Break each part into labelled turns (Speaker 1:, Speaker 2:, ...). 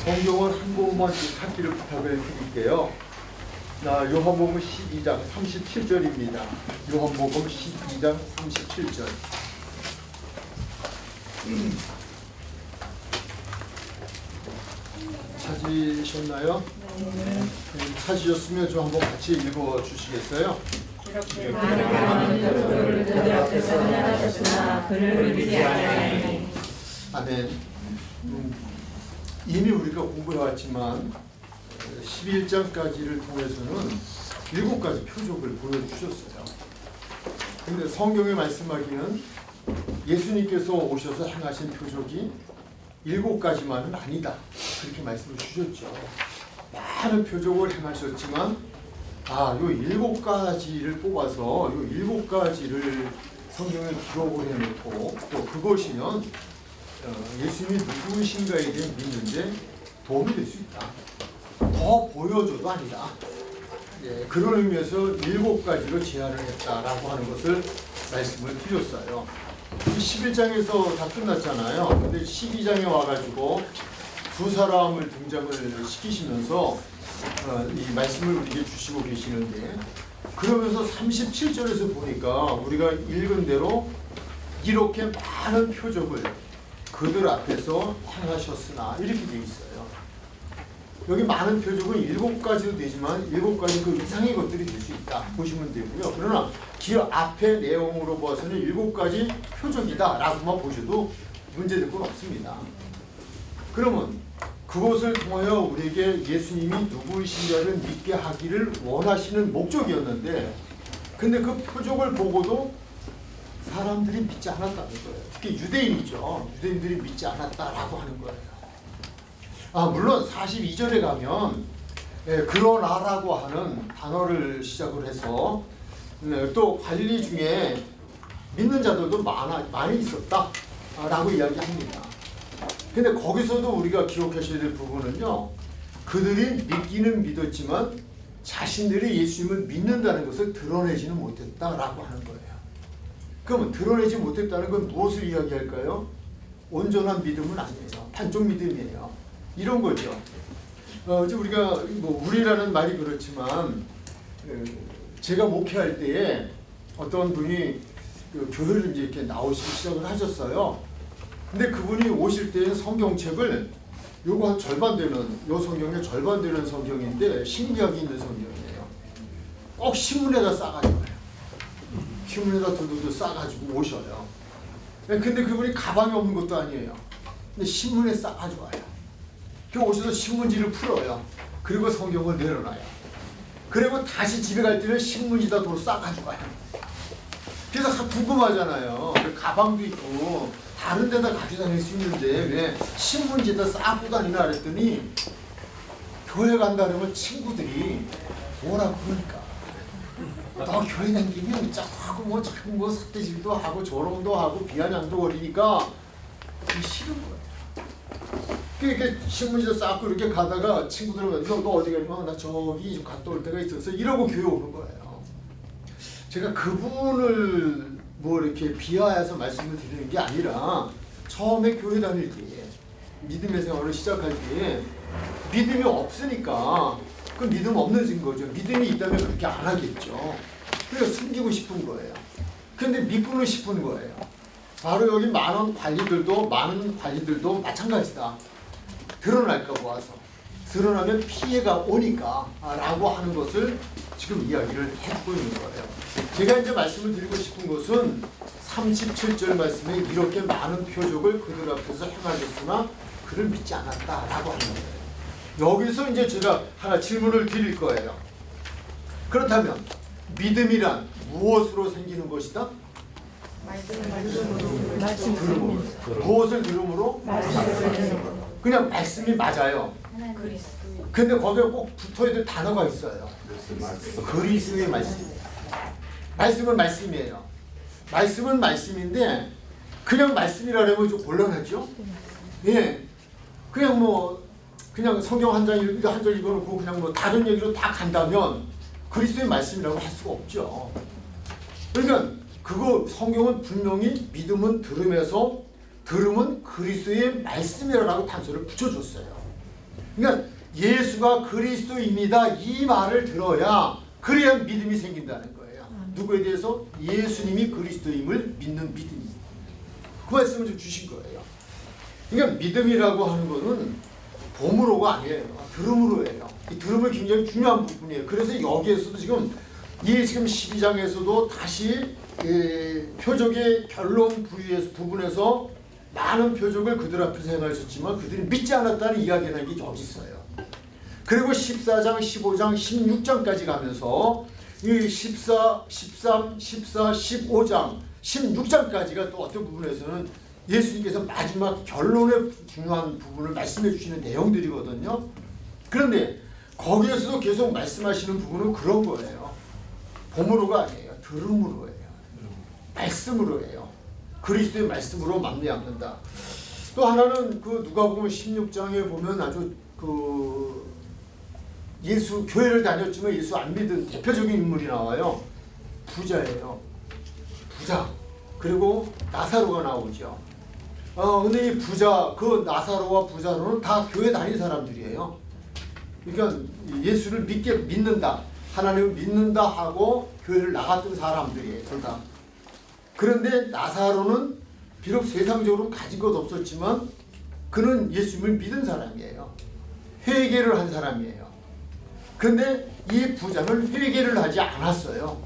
Speaker 1: 성경을 한 번만 찾기를 부탁을 드릴게요. 요한복음 12장 37절입니다. 요한복음 12장 37절. 찾으셨나요? 네. 찾으셨으면 좀 한번 같이 읽어 주시겠어요?
Speaker 2: 이렇게 많은 표적을 그들 앞에서 행하셨으나 그를 믿지 아니하니.
Speaker 1: 아멘. 이미 우리가 공부해왔지만 11장까지를 통해서는 7가지 표적을 보여주셨어요. 근데 성경에 말씀하기는 예수님께서 오셔서 행하신 표적이 7가지만은 아니다, 그렇게 말씀을 주셨죠. 많은 표적을 행하셨지만 요 7가지를 뽑아서 요 7가지를 성경에 기록을 해놓고 또 그것이면 예수님이 누구신가에 대해 믿는데 도움이 될 수 있다. 더 보여줘도 아니다. 그런 의미에서 7가지로 제안을 했다라고 하는 것을 말씀을 드렸어요. 11장에서 다 끝났잖아요. 근데 12장에 와가지고 두 사람을 등장을 시키시면서 이 말씀을 우리에게 주시고 계시는데, 그러면서 37절에서 보니까 우리가 읽은 대로 이렇게 많은 표적을 그들 앞에서 행하셨으나 이렇게 되어 있어요. 여기 많은 표적은 7가지도 되지만 7가지 그 이상의 것들이 될 수 있다 보시면 되고요. 그러나 그 앞의 내용으로 봐서는 7가지 표적이다 라고만 보셔도 문제될 건 없습니다. 그러면 그것을 통하여 우리에게 예수님이 누구이신가를 믿게 하기를 원하시는 목적이었는데, 근데 그 표적을 보고도 사람들이 믿지 않았다는 거예요. 특히 유대인이죠. 유대인들이 믿지 않았다라고 하는 거예요. 물론 42절에 가면 그러나라고 하는 단어를 시작을 해서 또 관리 중에 믿는 자들도 많이 있었다라고 이야기합니다. 근데 거기서도 우리가 기억하셔야 될 부분은요, 그들이 믿기는 믿었지만 자신들이 예수님을 믿는다는 것을 드러내지는 못했다라고 하는 거예요. 그러면 드러내지 못했다는 건 무엇을 이야기할까요? 온전한 믿음은 아니에요. 반쪽 믿음이에요. 이런 거죠. 우리가 우리라는 말이 그렇지만 제가 목회할 때에 어떤 분이 교회를 이제 이렇게 나오시기 시작을 하셨어요. 근데 그분이 오실 때 성경책을 요거 한 절반 되는, 요 성경의 절반 되는 성경인데 신기하게 있는 성경이에요. 꼭 신문에다 싸가지고 와요. 신문에다 두두두 싸가지고 오셔요. 근데 그분이 가방이 없는 것도 아니에요. 근데 신문에 싸가지고 와요. 그 오셔서 신문지를 풀어요. 그리고 성경을 내려놔요. 그리고 다시 집에 갈 때는 신문지다 도로 싸가지고 와요. 그래서 궁금하잖아요. 가방도 있고 다른 데다 가지고 다닐 수 있는데 왜 신문지에다 싸고 다니나 그랬더니, 교회 간다 그러면 친구들이 뭐라고 그러니까, 너 교회 다니면 자꾸 뭐 삿대질도 하고 조롱도 하고 비아냥도 거리니까 싫은 거예요. 그러니까 신문지도 쌓고 이렇게 가다가 친구들은 너 어디 가냐면 나 저기 좀 갔다 올 때가 있어서 이러고 교회 오는 거예요. 제가 그분을 이렇게 비하해서 말씀을 드리는 게 아니라, 처음에 교회 다닐 때 믿음의 생활을 시작할 때 믿음이 없으니까 그 믿음 없는 거죠. 믿음이 있다면 그렇게 안 하겠죠. 그래서 숨기고 싶은 거예요. 근데 믿고는 싶은 거예요. 바로 여기 많은 관리들도 마찬가지다. 드러날까 봐서, 드러나면 피해가 오니까 라고 하는 것을 지금 이야기를 해주고 있는 거예요. 제가 이제 말씀을 드리고 싶은 것은 37절 말씀에 이렇게 많은 표적을 그들 앞에서 행하셨으나 그를 믿지 않았다라고 하는 거예요. 여기서 이제 제가 하나 질문을 드릴 거예요. 그렇다면 믿음이란 무엇으로 생기는 것이다? 들음으로. 무엇을 들음으로? 그냥 말씀이 맞아요. 근데 거기에 꼭 붙어야 될 단어가 있어요. 그리스도의 말씀. 말씀은 말씀이에요. 말씀은 말씀인데 그냥 말씀이라면 좀 곤란하죠? 예. 그냥 성경 한 장 읽어놓고 그냥 다른 얘기로 다 간다면 그리스도의 말씀이라고 할 수가 없죠. 그러니까 성경은 분명히 믿음은 들음에서, 들음은 그리스도의 말씀이라고 단서를 붙여줬어요. 그러니까 예수가 그리스도입니다. 이 말을 들어야 그래야 믿음이 생긴다는 거예요. 누구에 대해서? 예수님이 그리스도임을 믿는 믿음이. 그 말씀을 좀 주신 거예요. 그러니까 믿음이라고 하는 것은 봄으로가 아니에요. 들음으로예요. 이 들음은 굉장히 중요한 부분이에요. 그래서 여기에서도 지금 12장에서도 다시 표적의 결론 부분에서 많은 표적을 그들 앞에서 행하셨지만 그들이 믿지 않았다는 이야기라는 게 여기 있어요. 그리고 14장, 15장, 16장까지 가면서 이 14, 13, 14, 15장, 16장까지가 또 어떤 부분에서는 예수님께서 마지막 결론의 중요한 부분을 말씀해 주시는 내용들이거든요. 그런데 거기에서도 계속 말씀하시는 부분은 그런 거예요. 봄으로가 아니에요. 들음으로예요. 말씀으로예요. 그리스도의 말씀으로 말미암는다. 또 하나는 그 누가복음 16장에 보면 아주 예수 교회를 다녔지만 예수 안 믿은 대표적인 인물이 나와요. 부자예요. 부자. 그리고 나사로가 나오죠. 근데 이 부자, 그 나사로와 부자로는 다 교회 다닌 사람들이에요. 그러니까 예수를 믿는다. 하나님을 믿는다 하고 교회를 나갔던 사람들이에요. 둘 다. 그런데 나사로는 비록 세상적으로 가진 것 없었지만 그는 예수님을 믿은 사람이에요. 회개를 한 사람이에요. 그런데 이 부자는 회개를 하지 않았어요.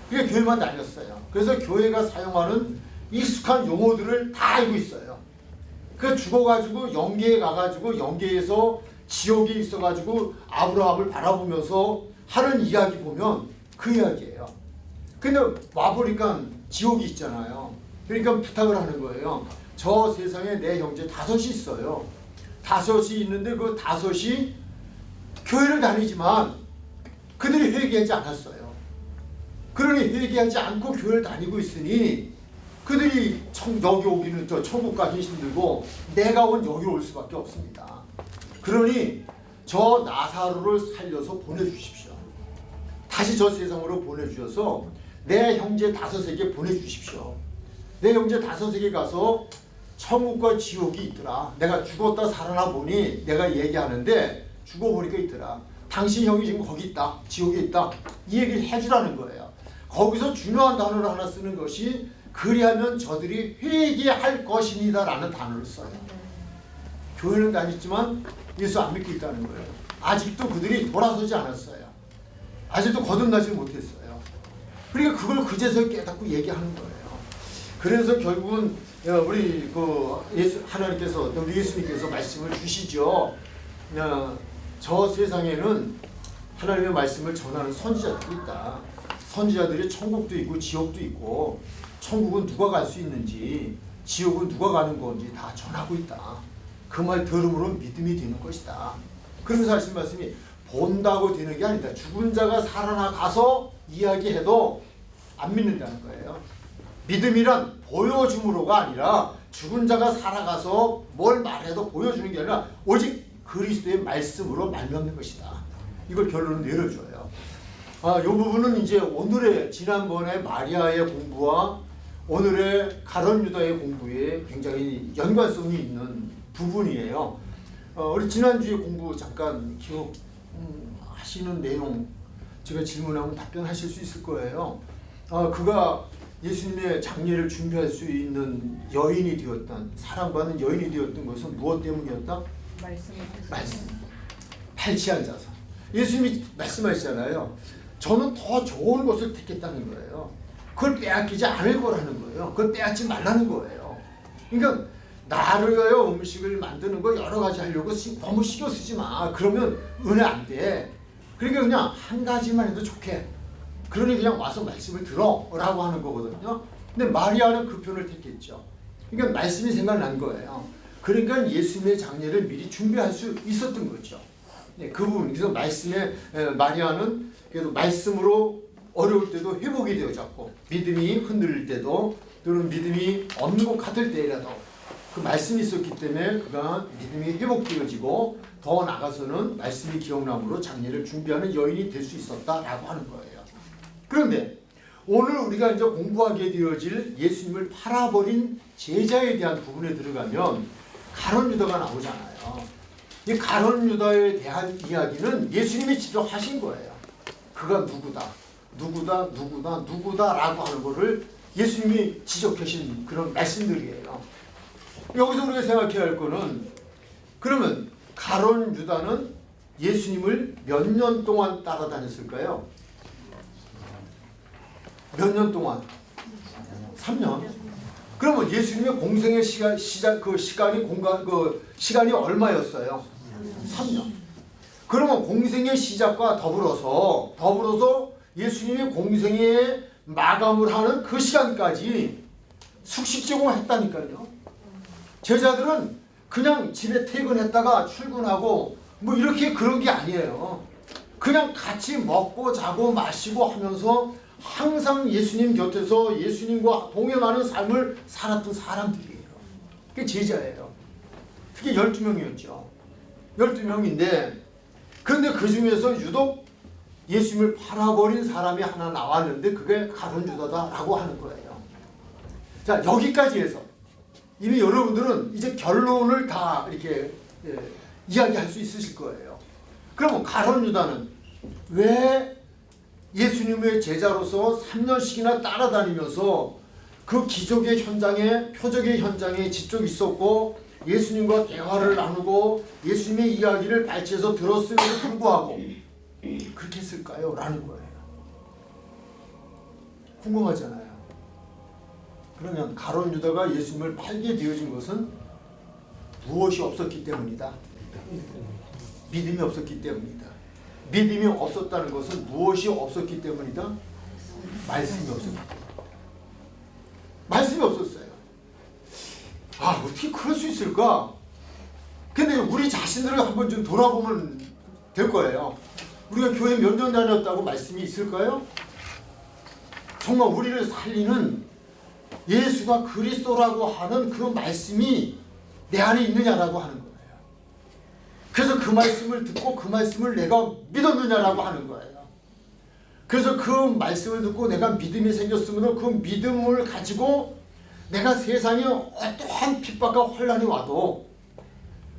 Speaker 1: 그게 교회만 다녔어요. 그래서 교회가 사용하는 익숙한 용어들을 다 알고 있어요. 그 죽어가지고 영계에 가가지고 영계에서 지옥에 있어가지고 아브라함을 바라보면서 하는 이야기 보면 그 이야기예요. 근데 와보니까 지옥이 있잖아요. 그러니까 부탁을 하는 거예요. 저 세상에 내 형제 5이 있어요. 5이 있는데 그 5이 교회를 다니지만 그들이 회개하지 않았어요. 그러니 회개하지 않고 교회를 다니고 있으니 그들이 여기 오기는 천국 가기 힘들고 내가 여기 올 수밖에 없습니다. 그러니 저 나사로를 살려서 보내주십시오. 다시 저 세상으로 보내주셔서 내 형제 5에게 보내주십시오. 내 형제 5에게 가서 천국과 지옥이 있더라. 내가 죽었다 살아나 보니 내가 얘기하는데 죽어보니까 있더라. 당신 형이 지금 거기 있다. 지옥에 있다. 이 얘기를 해주라는 거예요. 거기서 중요한 단어를 하나 쓰는 것이 그리하면 저들이 회개할 것입니다 라는 단어를 써요. 교회는 다녔지만 예수 안 믿고 있다는 거예요. 아직도 그들이 돌아서지 않았어요. 아직도 거듭나지 못했어요. 그러니까 그걸 그제서 깨닫고 얘기하는 거예요. 그래서 결국은 우리 하나님께서 우리 예수님께서 말씀을 주시죠. 저 세상에는 하나님의 말씀을 전하는 선지자들이 있다. 선지자들이 천국도 있고 지옥도 있고 천국은 누가 갈 수 있는지 지옥은 누가 가는 건지 다 전하고 있다. 그 말 들음으로 믿음이 되는 것이다. 그러면서 하신 말씀이 본다고 되는 게 아니다. 죽은 자가 살아나가서 이야기해도 안 믿는다는 거예요. 믿음이란 보여줌으로가 아니라 죽은 자가 살아가서 뭘 말해도 보여주는 게 아니라 오직 그리스도의 말씀으로 말미암는 것이다. 이걸 결론을 내려줘요. 이 부분은 이제 오늘의 지난번에 마리아의 공부와 오늘의 가룟 유다의 공부에 굉장히 연관성이 있는 부분이에요. 우리 지난주에 공부 잠깐 기억하시는 내용 제가 질문하면 답변하실 수 있을 거예요. 그가 예수님의 장례를 준비할 수 있는 여인이 되었던, 사랑받는 여인이 되었던 것은 무엇 때문이었다? 말씀. 발치한 자서. 예수님이 말씀하시잖아요. 저는 더 좋은 것을 택했다는 거예요. 그걸 빼앗기지 않을 거라는 거예요. 그걸 빼앗지 말라는 거예요. 그러니까 나를 위하여 음식을 만드는 거 여러 가지 하려고 너무 신경 쓰지 마. 그러면 은혜 안 돼. 그러니까 그냥 한 가지만 해도 좋게. 그러니 그냥 와서 말씀을 들어 라고 하는 거거든요. 근데 마리아는 그 편을 택했죠. 그러니까 말씀이 생각난 거예요. 그러니까 예수님의 장례를 미리 준비할 수 있었던 거죠. 네, 그 부분. 그래서 말씀에 마리아는 그래도 말씀으로 어려울 때도 회복이 되어졌고 믿음이 흔들릴 때도 또는 믿음이 없는 것 같을 때라도 그 말씀이 있었기 때문에 그가 믿음이 회복되어지고 더 나가서는 말씀이 기억남으로 장례를 준비하는 여인이 될 수 있었다라고 하는 거예요. 그런데 오늘 우리가 이제 공부하게 되어질 예수님을 팔아버린 제자에 대한 부분에 들어가면 가룟 유다가 나오잖아요. 이 가룟 유다에 대한 이야기는 예수님이 직접 하신 거예요. 그가 누구다라고 하는 거를 예수님이 지적하신 그런 말씀들이에요. 여기서 우리가 생각해야 할 거는, 그러면 가룟 유다는 예수님을 몇 년 동안 따라다녔을까요? 몇 년 동안? 3년. 그러면 예수님의 공생의 시간이 얼마였어요? 3년. 그러면 공생의 시작과 더불어서 예수님이 공생의 마감을 하는 그 시간까지 숙식 제공했다니까요. 제자들은 그냥 집에 퇴근했다가 출근하고 뭐 이렇게 그런 게 아니에요. 그냥 같이 먹고 자고 마시고 하면서 항상 예수님 곁에서 예수님과 동행하는 삶을 살았던 사람들이에요. 그게 제자예요. 그게 12명이었죠. 12명인데, 그런데 그 중에서 유독 예수님을 팔아버린 사람이 하나 나왔는데 그게 가룟 유다다라고 하는 거예요. 자, 여기까지 해서 이미 여러분들은 이제 결론을 다 이렇게 이야기할 수 있으실 거예요. 그러면 가룟 유다는 왜 예수님의 제자로서 3년씩이나 따라다니면서 그 기적의 현장에, 표적의 현장에 직접 있었고 예수님과 대화를 나누고 예수님의 이야기를 발췌해서 들었음에도 불구하고 그렇게 했을까요? 라는 거예요. 궁금하잖아요. 그러면 가룟 유다가 예수님을 팔게 되어진 것은 무엇이 없었기 때문이다. 믿음이 없었기 때문이다. 믿음이 없었다는 것은 무엇이 없었기 때문이다? 말씀이 없었기 때문이다. 말씀이 없었어요. 아, 어떻게 그럴 수 있을까? 근데 우리 자신들을 한번 좀 돌아보면 될 거예요. 우리가 교회 몇 년 다녔다고 말씀이 있을까요? 정말 우리를 살리는 예수가 그리스도라고 하는 그 말씀이 내 안에 있느냐라고 하는 거예요. 그래서 그 말씀을 듣고 그 말씀을 내가 믿었느냐라고 하는 거예요. 그래서 그 말씀을 듣고 내가 믿음이 생겼으면 그 믿음을 가지고 내가 세상에 어떠한 핍박과 혼란이 와도,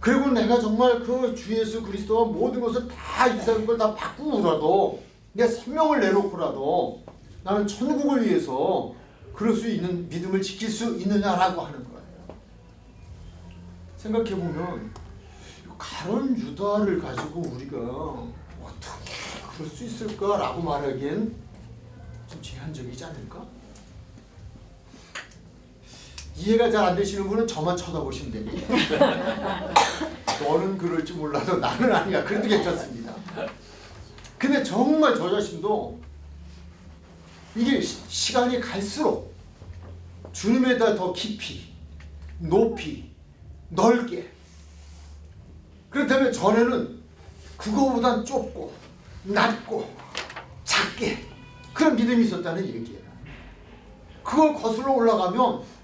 Speaker 1: 그리고 내가 정말 그 주 예수 그리스도와 모든 것을 다 이 세상 걸 다 바꾸고라도 내 생명을 내놓고라도 나는 천국을 위해서 그럴 수 있는 믿음을 지킬 수 있느냐라고 하는 거예요. 생각해보면 가룟 유다를 가지고 우리가 어떻게 그럴 수 있을까라고 말하기엔 좀 제한적이지 않을까? 이해가 잘 안 되시는 분은 저만 쳐다보시면 됩니다. 너는 그럴지 몰라도 나는 아니야. 그래도 괜찮습니다. 근데 정말 저 자신도 이게 시간이 갈수록 주님에 대해 더 깊이, 높이, 넓게, 그렇다면 전에는 그거보단 좁고 낮고 작게 그런 믿음이 있었다는 얘기예요. 그걸 거슬러 올라가면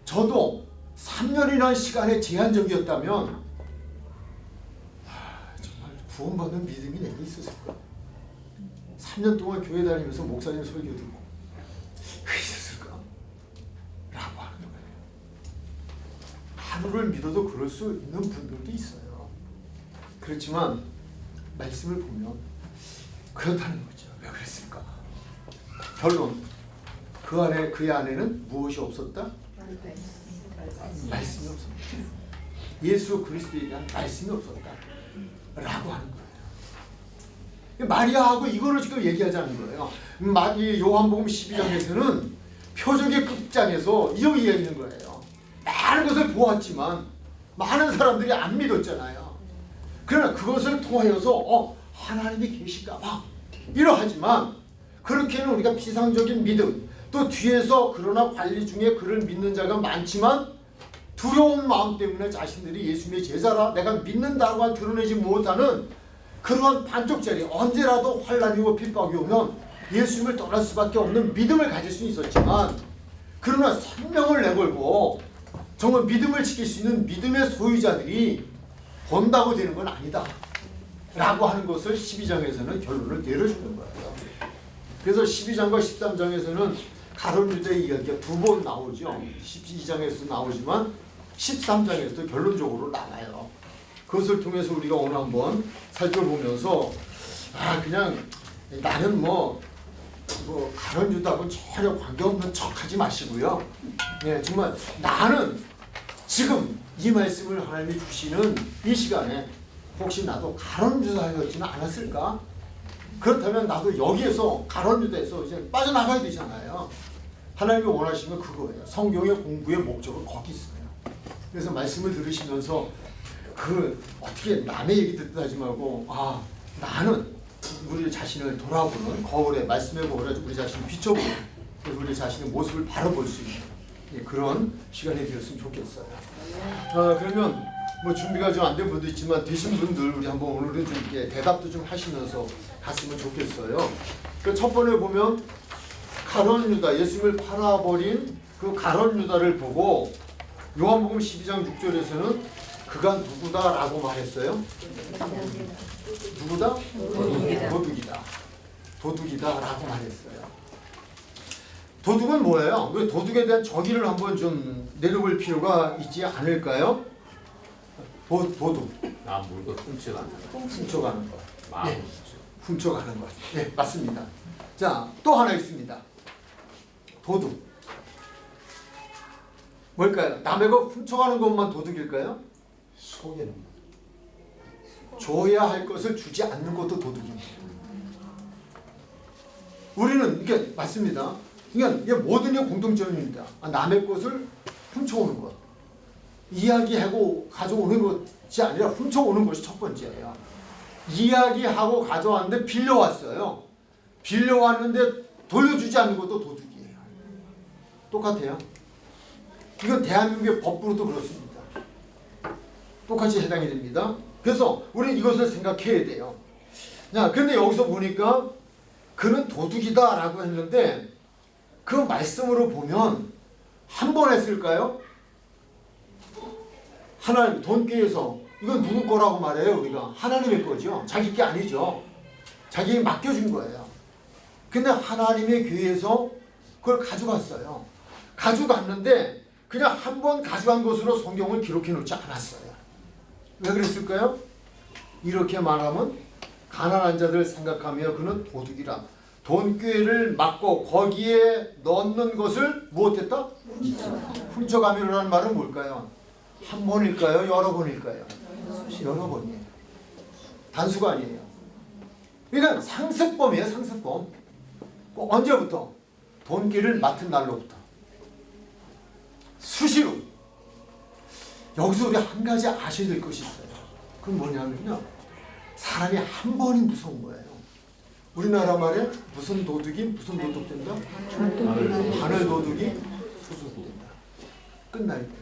Speaker 1: 저도 3년이라는 시간에 제한적이었다면 정말 구원받는 믿음이 내게 있었을까? 3년 동안 교회 다니면서 목사님 설교 듣고 왜 있었을까? 라고 하는 거예요. 하루를 믿어도 그럴 수 있는 분들도 있어요. 그렇지만 말씀을 보면 그렇다는 거죠. 왜 그랬을까? 결론, 그의 안에는 무엇이 없었다? 말씀이 없었다. 예수 그리스도에 대한 말씀이 없었다 라고 하는 거예요. 마리아하고 이거를 지금 얘기하자는 거예요. 요한복음 12장에서는 표적의 끝장에서 이렇게 얘기하는 거예요. 많은 것을 보았지만 많은 사람들이 안 믿었잖아요. 그러나 그것을 통하여서 하나님이 계신가 봐 이러하지만, 그렇게는 우리가 비상적인 믿음, 또 뒤에서 그러나 관리 중에 그를 믿는 자가 많지만 두려운 마음 때문에 자신들이 예수님의 제자라 내가 믿는다고 드러내지 못하는 그러한 반쪽짜리, 언제라도 환난이고 핍박이 오면 예수님을 떠날 수밖에 없는 믿음을 가질 수 있었지만, 그러나 생명을 내걸고 정말 믿음을 지킬 수 있는 믿음의 소유자들이 본다고 되는 건 아니다 라고 하는 것을 12장에서는 결론을 내려주는 거예요. 그래서 12장과 13장에서는 가룟 유다의 이야기가 두 번 나오죠. 12장에서도 나오지만 13장에서도 결론적으로 나와요. 그것을 통해서 우리가 오늘 한번 살펴보면서 그냥 나는 뭐 가론유다하고 전혀 관계없는 척하지 마시고요. 정말 나는 지금 이 말씀을 하나님이 주시는 이 시간에 혹시 나도 가론유다였지는 않았을까? 그렇다면 나도 여기에서 가론유다에서 이제 빠져나가야 되잖아요. 하나님이 원하시는 건 그거예요. 성경의 공부의 목적은 거기 있어요. 그래서 말씀을 들으시면서 어떻게 남의 얘기 듣다 하지 말고 나는 우리 자신을 돌아보는 거울에 말씀의 거울에 우리 자신을 비춰보는 우리 자신의 모습을 바라볼 수 있는 그런 시간이 되었으면 좋겠어요. 그러면 뭐 준비가 좀 안 된 분도 있지만 되신 분들 우리 한번 오늘은 좀 이렇게 대답도 좀 하시면서 갔으면 좋겠어요. 그 첫 번에 보면 가론유다, 예수님을 팔아버린 그 가론유다를 보고 요한복음 12장 6절에서는 그가 누구다라고 말했어요. 누구다? 도둑이다. 도둑이다라고 말했어요. 도둑은 뭐예요? 왜 도둑에 대한 정의를 한번 좀 내려볼 필요가 있지 않을까요? 도둑.
Speaker 3: 나 물건 훔쳐가는 거.
Speaker 1: 훔쳐가는 것.
Speaker 3: 마음
Speaker 1: 네. 훔쳐가는 것. 네, 맞습니다. 자, 또 하나 있습니다. 도둑. 뭘까요? 남의 거 훔쳐가는 것만 도둑일까요?
Speaker 3: 속에는
Speaker 1: 줘야 할 것을 주지 않는 것도 도둑입니다. 우리는 이게 맞습니다. 그러니까 이게 모든 게 공통점입니다. 남의 것을 훔쳐오는 것. 이야기하고 가져오는 것이 아니라 훔쳐오는 것이 첫 번째예요. 이야기하고 가져왔는데 빌려왔어요. 빌려왔는데 돌려주지 않는 것도 도둑이에요. 똑같아요. 이건 대한민국의 법부로도 그렇습니다. 똑같이 해당이 됩니다. 그래서 우리는 이것을 생각해야 돼요. 자, 근데 여기서 보니까 그는 도둑이다라고 했는데 그 말씀으로 보면 한 번 했을까요? 하나님 돈교에서 이건 누구 거라고 말해요? 우리가 하나님의 거죠. 자기 게 아니죠. 자기에게 맡겨준 거예요. 근데 하나님의 교회에서 그걸 가져갔어요. 가져갔는데 그냥 한 번 가져간 것으로 성경을 기록해 놓지 않았어요. 왜 그랬을까요? 이렇게 말하면 가난한 자들 생각하며 그는 도둑이라. 돈꾀를 막고 거기에 넣는 것을 무엇했다? 훔쳐가미라는 말은 뭘까요? 한 번일까요? 여러 번일까요? 여러 번이에요. 단수가 아니에요. 그러니까 상습범이에요. 상습범. 언제부터? 돈꾀를 맡은 날로부터. 수시로. 여기서 우리 한 가지 아셔야 될 것이 있어요. 그건 뭐냐면요. 사람이 한 번이 무서운 거예요. 우리나라 말에 무슨 도둑이 무슨 도둑 된다? 바늘 도둑이 소속된다. 끝날 때.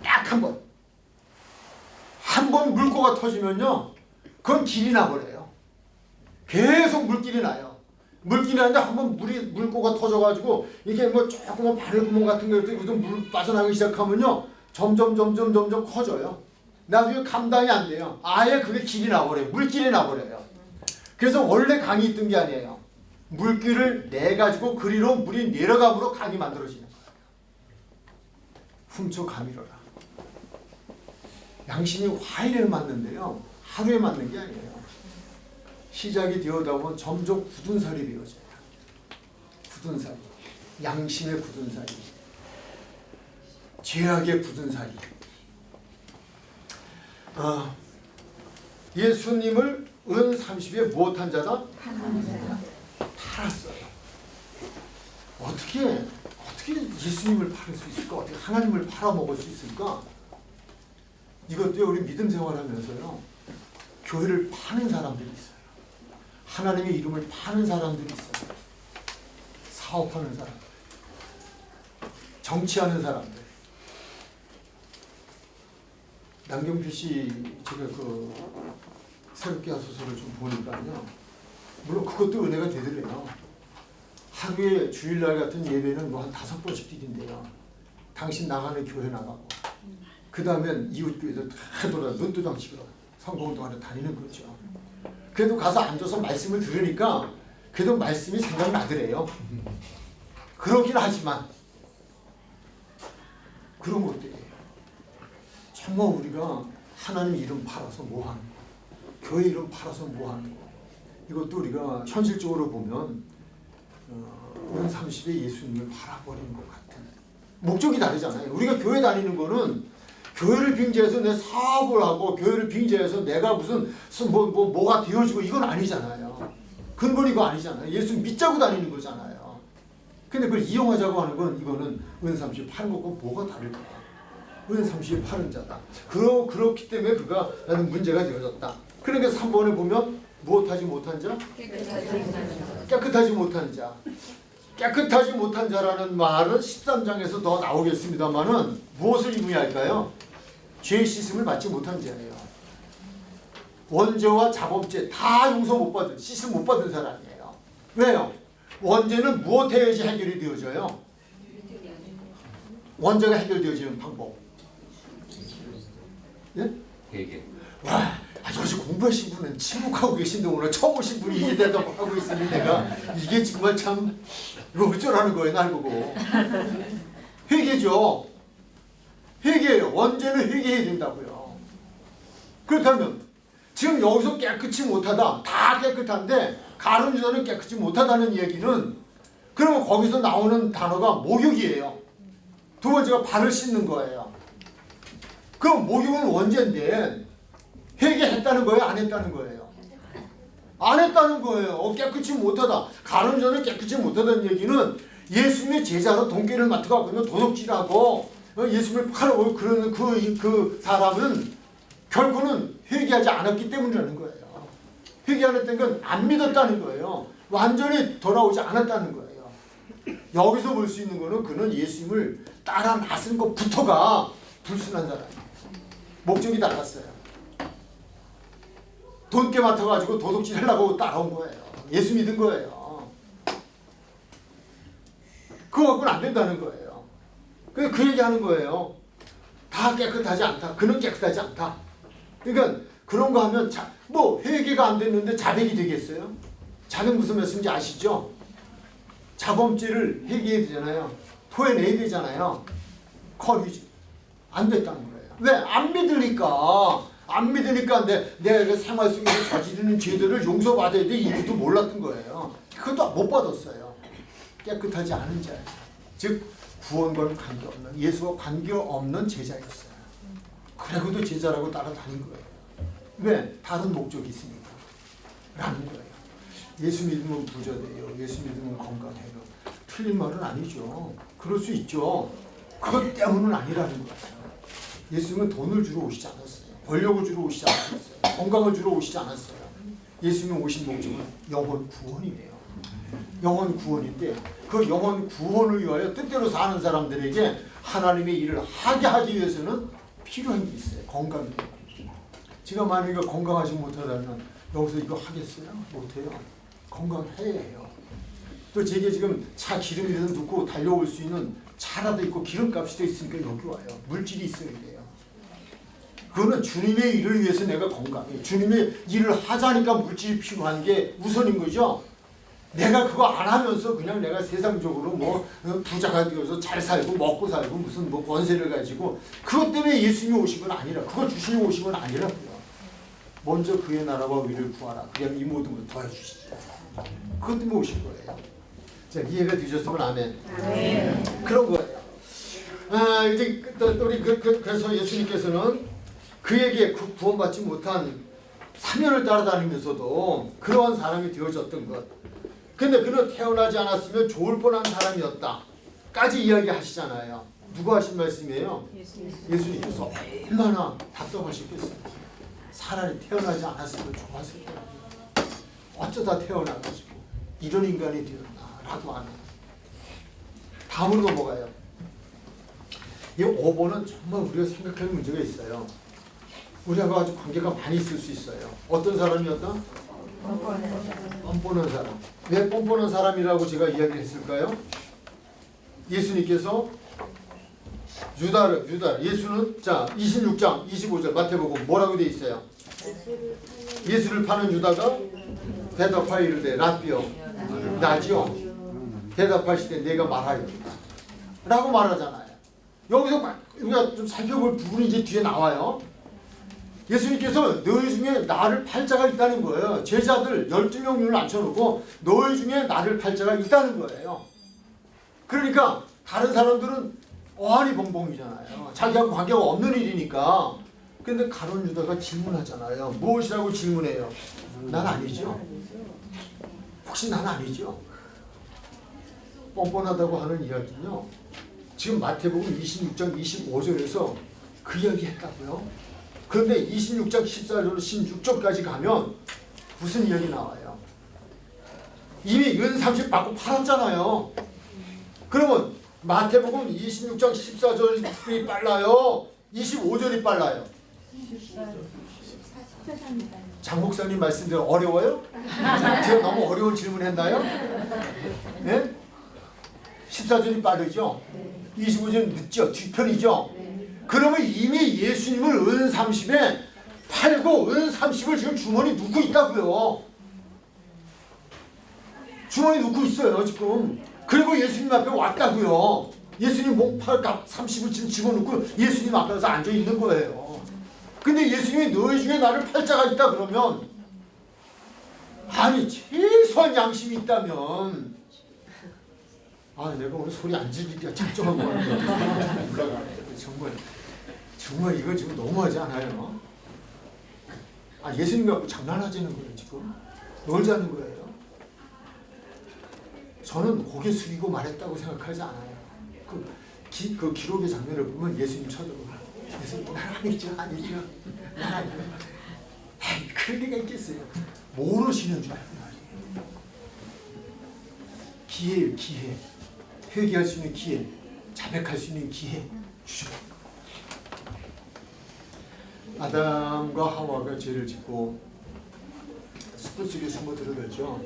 Speaker 1: 딱 한 번. 한 번 물꼬가 터지면요. 그건 길이 나버려요. 계속 물길이 나요. 물길이 나는데 한번 물꼬가 터져가지고 이게 뭐 조그만 바늘구멍 같은 거 이렇게 물 빠져나가기 시작하면요. 점점 커져요. 나중에 감당이 안 돼요. 아예 그게 길이 나버려요. 물길이 나버려요. 그래서 원래 강이 있던 게 아니에요. 물길을 내가지고 그리로 물이 내려감으로 강이 만들어지는 거예요. 훔쳐가미로라. 양심이 화일을 맞는데요. 하루에 맞는 게 아니에요. 시작이 되어다 보면 점점 굳은 살이 되어져요. 굳은 살이. 양심의 굳은 살이. 죄악의 굳은 살이. 예수님을 은 30에 무엇한 자다? 팔았어요. 어떻게 예수님을 팔을 수 있을까? 어떻게 하나님을 팔아먹을 수 있을까? 이것도 우리 믿음 생활하면서요. 교회를 파는 사람들이 있어요. 하나님의 이름을 파는 사람들이 있어요. 사업하는 사람들. 정치하는 사람들. 남경필 씨 제가 새롭게 하소서를 좀 보니까요. 물론 그것도 은혜가 되더래요. 하루에 주일날 같은 예배는 뭐 한 5번씩 드린대요. 당신 나가는 교회 나가고 그 다음엔 이웃교회도 다 돌아 눈도장식으로 선거운동하러 다니는 거죠. 그래도 가서 앉아서 말씀을 들으니까 그래도 말씀이 생각나더래요. 그러긴 하지만 그런 것들이에요. 정말 우리가 하나님 이름 팔아서 뭐 하는 거, 교회 이름 팔아서 뭐 하는 거, 이것도 우리가 현실적으로 보면 은 30에 예수님을 팔아버리는 것 같은 목적이 다르잖아요. 우리가 교회 다니는 거는 교회를 빙자해서 내 사업을 하고 교회를 빙자해서 내가 무슨 뭐가 되어지고 이건 아니잖아요. 근본 이거 아니잖아요. 예수 믿자고 다니는 거잖아요. 근데 그걸 이용하자고 하는 건 이거는 은 30에 파는 것과 뭐가 다를까? 은 30에 파는 자다. 그렇기 때문에 그가 나는 문제가 되어졌다. 그러니까 3번에 보면 무엇하지 못한 자? 깨끗하지 못한 자. 깨끗하지 못한 자라는 말은 13장에서 더 나오겠습니다만은 무엇을 의미할까요? 죄 씻음을 받지 못한 자예요. 원죄와 자범죄 다 용서 못 받은, 씻음 못 받은 사람이에요. 왜요? 원죄는 무엇 해야지 해결이 되어져요? 원죄가 해결되어지는 방법. 예?
Speaker 3: 회개.
Speaker 1: 와, 아주 공부하신 분은 침묵하고 계신데 오늘 처음 오신 분이 이제 대답하고 있으니 내가 이게 정말 참 이거 어쩌라는 거예요, 날 보고. 회개죠. 회개예요. 원죄는 회개해야 된다고요. 그렇다면 지금 여기서 깨끗이 못하다, 다 깨끗한데 가룟 유다는 깨끗이 못하다는 얘기는 그러면 거기서 나오는 단어가 목욕이에요. 두 번째가 발을 씻는 거예요. 그럼 목욕은 원죄인데 회개했다는 거예요? 안 했다는 거예요? 안 했다는 거예요. 깨끗이 못하다. 가룟 유다는 깨끗이 못하다는 얘기는 예수님의 제자로 돈깨를 맡아가고 있는 도둑질하고 예수님을 팔아오고 그러는 그 사람은 결국은 회개하지 않았기 때문이라는 거예요. 회개 안 했다는 건 안 믿었다는 거예요. 완전히 돌아오지 않았다는 거예요. 여기서 볼 수 있는 거는 그는 예수님을 따라 나선 것부터가 불순한 사람이에요. 목적이 달랐어요. 돈깨 맡아가지고 도둑질 하려고 따라온 거예요. 예수 믿은 거예요. 그거 갖고는 안 된다는 거예요. 그래서 그 얘기하는 거예요. 다 깨끗하지 않다. 그는 깨끗하지 않다. 그러니까 그런 거 하면 뭐 회개가 안 됐는데 자백이 되겠어요? 자백 무슨 말씀인지 아시죠? 자범죄를 회개해야 되잖아요. 토해내야 되잖아요. 커리지. 안 됐다는 거예요. 왜? 안 믿으니까. 안 믿으니까 내가 그 생활 속에서 저지르는 죄들을 용서받아야 돼. 이것도 몰랐던 거예요. 그것도 못 받았어요. 깨끗하지 않은 자예요. 즉 구원과는 관계없는, 예수와 관계없는 제자였어요. 그래도 제자라고 따라다닌 거예요. 왜? 다른 목적이 있으니까 라는 거예요. 예수 믿으면 부자 돼요. 예수 믿으면 건강해요. 틀린 말은 아니죠. 그럴 수 있죠. 그것 때문은 아니라는 거예요. 예수님은 돈을 주러 오시지 않았어요. 권력을 주러 오시지 않았어요. 건강을 주러 오시지 않았어요. 예수님이 오신 목적은 영혼 구원이에요. 영혼 구원인데 그 영혼 구원을 위하여 뜻대로 사는 사람들에게 하나님의 일을 하게 하기 위해서는 필요한 게 있어요. 건강이에요. 제가 만약에 건강하지 못하다면 여기서 이거 하겠어요? 못해요. 건강해야 해요. 또 제게 지금 차 기름이라도 넣고 달려올 수 있는 차라도 있고 기름값이 돼 있으니까 여기 와요. 물질이 있어야 돼요. 그거는 주님의 일을 위해서 내가 건강해. 주님의 일을 하자니까 물질이 필요한 게 우선인 거죠. 내가 그거 안 하면서 그냥 내가 세상적으로 뭐 부자가 되어서 잘 살고 먹고 살고 무슨 뭐 권세를 가지고 그것 때문에 예수님이 오신 건 아니라, 그거 주시려고 오신 건 아니라고요. 먼저 그의 나라와 의를 구하라. 그냥 이 모든 걸 더해주시죠. 그것 때문에 오신 거예요. 자, 이해가 되셨으면 아멘.
Speaker 2: 네.
Speaker 1: 그런 거예요. 아, 이제 또 우리 그래서 예수님께서는 그에게 구원받지 못한 사면을 따라다니면서도 그러한 사람이 되어졌던 것. 근데 그는 태어나지 않았으면 좋을 뻔한 사람이었다 까지 이야기하시잖아요. 누가 하신 말씀이에요? 예수님께서. 얼마나 답답하셨겠어요. 차라리 태어나지 않았으면 좋았을 거예요. 어쩌다 태어나가지고 이런 인간이 되었나 라고 하는. 다음으로 넘어가요. 이 5번은 정말 우리가 생각할 문제가 있어요. 우리하고 아주 관계가 많이 있을 수 있어요. 어떤 사람이었다? 뻔뻔한 사람. 왜 뻔뻔한 사람이라고 제가 이야기를 했을까요? 예수님께서 예수는 자 26장 25절 마태복음 뭐라고 돼 있어요? 예수를 파는 유다가 대답하여 이르되 라삐여 나지요. 대답하시되 내가 말하리이다 라고 말하잖아요. 여기서 우리가 좀 살펴볼 부분이 이제 뒤에 나와요. 예수님께서 너희 중에 나를 팔자가 있다는 거예요. 제자들 12명을 앉혀놓고 너희 중에 나를 팔자가 있다는 거예요. 그러니까 다른 사람들은 어안이벙벙이잖아요. 자기하고 관계가 없는 일이니까. 근데 가룟 유다가 질문하잖아요. 무엇이라고 질문해요? 난 아니죠. 혹시 난 아니죠? 뻔뻔하다고 하는 이야기는요. 지금 마태복음 26장 25절에서 그 이야기 했다고요. 그런데 26장 14절 16절까지 가면 무슨 이야기 나와요? 이미 은 30 받고 팔았잖아요. 그러면 마태복음 26장 14절이 빨라요? 25절이 빨라요? 장 목사님 말씀대로 어려워요? 제가 너무 어려운 질문했나요? 네? 14절이 빠르죠? 25절은 늦죠? 뒤편이죠? 그러면 이미 예수님을 은 30에 팔고 은 30을 지금 주머니 넣고 있다고요. 주머니 넣고 있어요 지금. 그리고 예수님 앞에 왔다고요. 예수님 목팔 30을 지금 집어넣고 예수님 앞에 가서 앉아 있는 거예요. 근데 예수님이 너희 중에 나를 팔자가 있다 그러면, 아니 최소한 양심이 있다면, 아 내가 오늘 소리 안 지르기가 작정한 거 같아요. 올라가네. 정말 이거 지금 너무하지 않아요? 아 예수님 갖고 장난하자는 거예요 지금? 놀자는 거예요? 저는 고개 숙이고 말했다고 생각하지 않아요. 그 기록의 장면을 보면 예수님 쳐다보고 예수님 난 아니죠. 난 아니죠. 에이 그럴 리가 있겠어요. 모르시는 줄 알고 말이에요. 기회예요 기회. 회개할 수 있는 기회, 자백할 수 있는 기회 주셨고, 아담과 하와가 죄를 짓고 숯불 속에 숨어 들어가죠.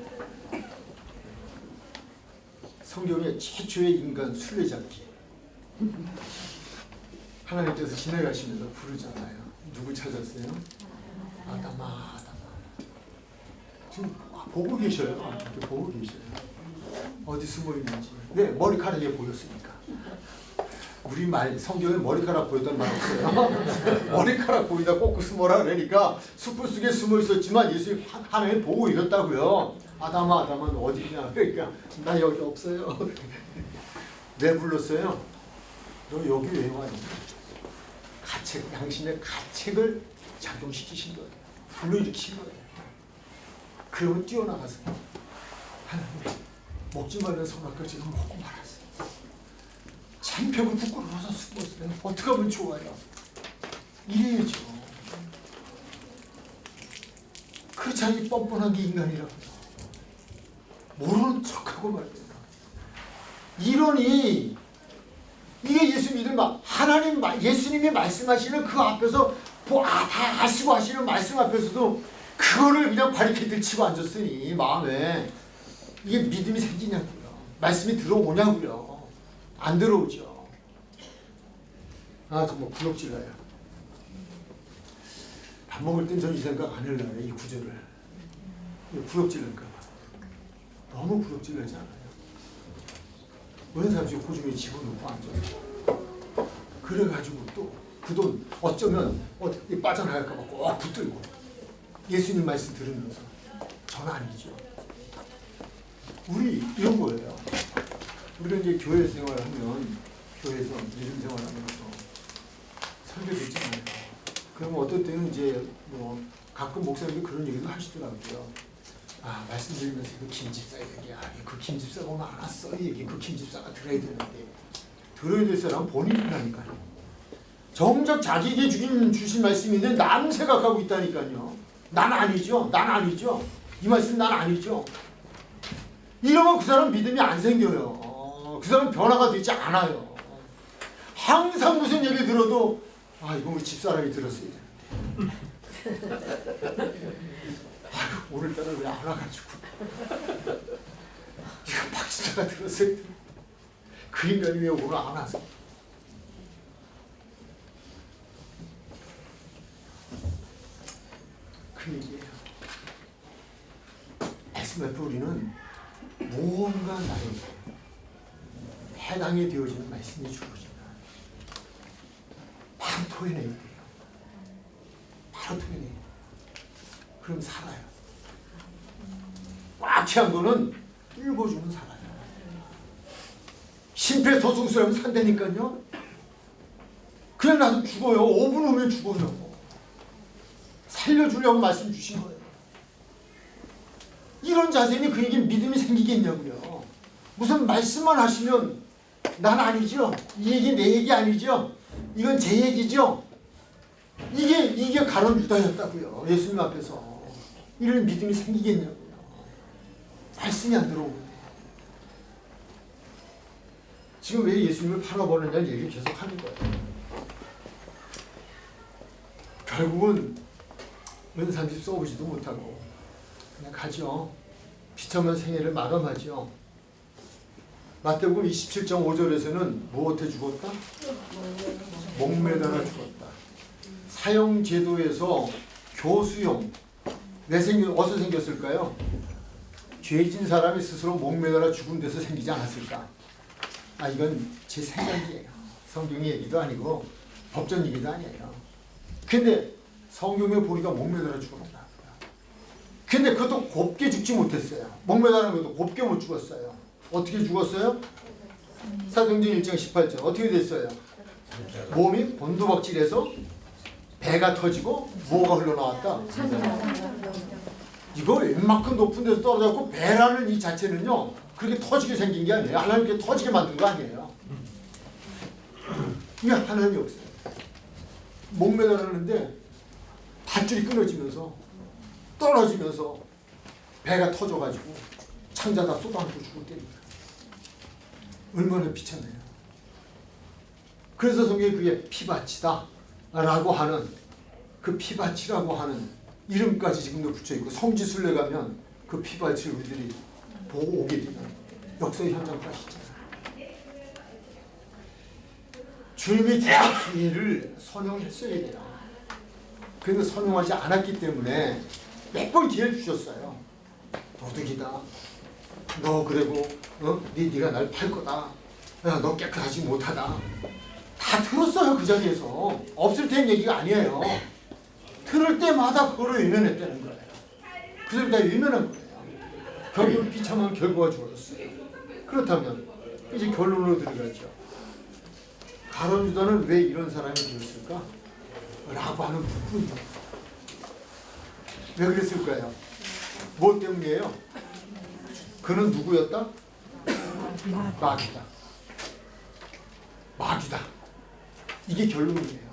Speaker 1: 성경의 최초의 인간 술래잡기, 하나님께서 지나가시면서 부르잖아요. 누구 찾았어요? 아담아 아담아. 지금 보고 계셔요. 이렇게 보고 계셔요. 어디 숨어 있는지. 네, 머리카락이 보였으니까. 우리 성경에 머리카락 보였단 말 없어요. 머리카락 보이다 꼭 숨어라 그러니까 숯불 속에 숨어 있었지만 예수님 하나님 보고 이랬다고요. 아담아 아담은 어디 있냐. 그러니까 나 여기 없어요. 왜 불렀어요? 너 여기 왜 와? 가책, 당신의 가책을 작용시키신 거예요. 불러일으킨 거예요. 그러면 뛰어나가서 하나님 먹지 말라는 선악과 지금 먹고 말았어요. 창벽을 부끄러워서 숨었어요. 어떻게 하면 좋아요? 이래야죠. 그 자기 뻔뻔한 게 인간이라고요. 모르는 척하고 말이에요. 이러니 이게 예수 믿으면 하나님 예수님이 말씀하시는 그 앞에서 다 아시고 하시는 말씀 앞에서도 그거를 그냥 바리케이드 치고 앉았으니 마음에 이게 믿음이 생기냐고요. 말씀이 들어오냐고요. 안 들어오죠. 아 정말 구역질나요. 밥 먹을 땐 전 이 생각 안 하려고요. 이 구절을. 구역질날까 봐. 너무 구역질나지 않아요. 어느 사람이 고중에 집어넣고 앉아서 그래가지고 또 그 돈 어쩌면 빠져나갈까 봐 꼭 붙들고 예수님 말씀 들으면서 전 아니죠. 우리 이런 거예요. 우리가 이제 교회 생활하면 교회에서 믿음 생활하면서 설교 듣잖아요. 그러면 어떨 때는 이제 뭐 가끔 목사님이 그런 얘기도 하시더라고요. 아 말씀드리면서 그 김집사 얘기야. 그 김집사가 오늘 안 왔어. 이 얘기 그 김집사가 들어야 되는데 들어야 될 사람은 본인이라니까요. 정작 자기에게 주신 말씀인데 남 생각하고 있다니까요. 난 아니죠. 난 아니죠. 이 말씀 난 아니죠. 이러면 그 사람 믿음이 안 생겨요. 그 사람 변화가 되지 않아요. 항상 무슨 얘기 들어도 아 이거 우리 집사람이 들었어야 되는데 아유 오늘따라 왜 안 와가지고 이거 박 집사가 들었어야 되는데 그 인간이 왜 오늘 안 와서. 그 얘기예요. 말씀 앞에 우리는 무언가 나에게 해당이 되어지는 말씀이 주어진다. 토해내야 돼요. 바로 토해내야 돼요. 그럼 살아요. 꽉 채운 거는 읽어주면 살아요. 심폐소생술하면 산다니까요. 그냥 나도 죽어요. 5분 후면 죽어요. 살려주려고 말씀 주신 거예요. 이런 자세니 그에게 믿음이 생기겠냐고요. 무슨 말씀만 하시면 난 아니죠. 이 얘기 내 얘기 아니죠. 이건 제 얘기죠. 이게 가론 유다였다고요. 예수님 앞에서. 이런 믿음이 생기겠냐고요. 말씀이 안 들어오고. 지금 왜 예수님을 팔아버렸냐는 얘기를 계속 하는 거예요. 결국은 은삼십 써보지도 못하고 그냥 가죠. 비참한 생애를 마감하죠. 마태복음 27장 5절에서는 무엇에 죽었다? 목매달아 죽었다. 사형제도에서 교수형 어디서 생겼을까요? 죄진 사람이 스스로 목매달아 죽은 데서 생기지 않았을까? 이건 제 생각이에요. 성경 얘기도 아니고 법전 얘기도 아니에요. 근데 성경에 보니까 목매달아 죽었다. 근데 그것도 곱게 죽지 못했어요. 목매달은 것도 곱게 못 죽었어요. 어떻게 죽었어요? 사도행전 1장 18절 어떻게 됐어요? 몸이 곤두박질해서 배가 터지고 뭐가 흘러나왔다? 이거 웬만큼 높은 데서 떨어졌고 배라는 이 자체는요 그렇게 터지게 생긴 게 아니에요. 하나님께 터지게 만든 거 아니에요. 이게 하나님의 역사예요. 목매달았는데 밧줄이 끊어지면서 떨어지면서 배가 터져가지고 창자다 쏟아놓고 죽을 때입니다. 얼마나 비참해요. 그래서 성경에 그게 피바치다 라고 하는 그 피바치라고 하는 이름까지 지금도 붙여있고 성지순례 가면 그 피바치를 우리들이 보고 오게 되는 역사의 현장까지 있잖아요. 주님이 주신 기회를 선용했어야 돼요. 그런데 선용하지 않았기 때문에 몇 번 기회를 주셨어요. 도둑이다. 너 그리고 네가 날 팔 거다. 너 깨끗하지 못하다. 다 들었어요. 그 자리에서. 없을 땐 얘기가 아니에요. 들을 때마다 그거를 외면했다는 거예요. 그들 다 외면한 거예요. 결국 비참한 결과가 주어졌어요. 그렇다면 이제 결론으로 들어가죠. 가룟 유다는 왜 이런 사람이 되었을까? 라고 하는 부분이에요. 왜 그랬을까요? 뭐 때문이에요? 그는 누구였다? 마귀다. 마귀다. 이게 결론이에요.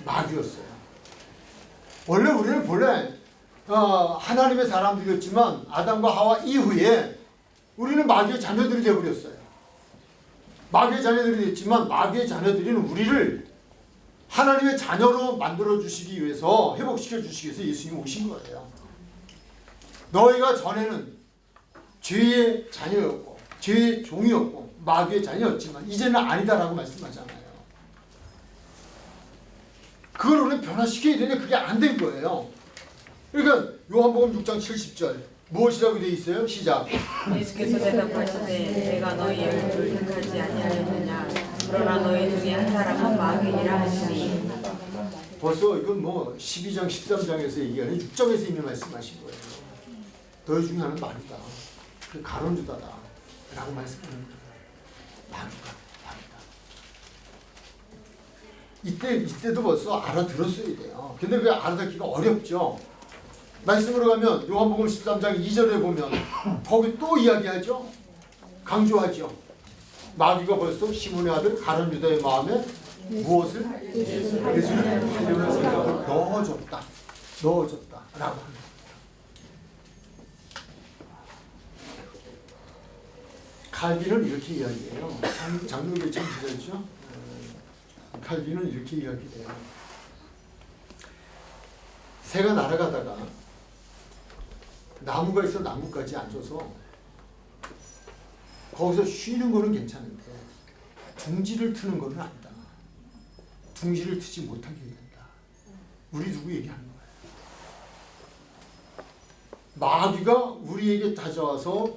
Speaker 1: 마귀였어요. 원래 우리는 본래 하나님의 사람들이었지만 아담과 하와 이후에 우리는 마귀의 자녀들이 되어버렸어요. 마귀의 자녀들이 됐지만 마귀의 자녀들은 우리를 하나님의 자녀로 만들어주시기 위해서 회복시켜 주시기 위해서 예수님이 오신 거예요. 너희가 전에는 죄의 자녀였고 죄의 종이었고 마귀의 자녀였지만 이제는 아니다라고 말씀하잖아요. 그걸 우리는 변화시켜야 되는데 그게 안 된 거예요. 그러니까 요한복음 6장 70절 무엇이라고 되어 있어요? 시작.
Speaker 2: 예수께서 대답하시되 내가 너희를 불택하지 아니하였느냐 그러나 너희 중에 한 사람은 마귀니라 하시니.
Speaker 1: 벌써 이건 뭐 12장 13장에서 얘기하는 6장에서 이미 말씀하신 거예요. 너희 중에 하나는 마귀다. 그 가룟 유다다 라고 말씀하는 거예요. 마귀다. 이때도 벌써 알아들었어야 돼요. 근데 왜 알아듣기가 어렵죠? 말씀으로 가면 요한복음 13장 2절에 보면 거기 또 이야기하죠. 강조하죠. 마귀가 벌써 시몬의 아들 가룟 유다의 마음에 무엇을? 예수를 하려는 생각을 넣어줬다 라고 합니다. 칼빈은 이렇게 이야기해요. 장로교 참 기자죠. 칼빈은 이렇게 이야기해요. 새가 날아가다가 나무가 있어 나뭇가지에 앉아서 거기서 쉬는 거는 괜찮은데 둥지를 트는 거는 아니다. 둥지를 트지 못하게 해야 된다. 우리 누구 얘기하는 거예요. 마귀가 우리에게 찾아와서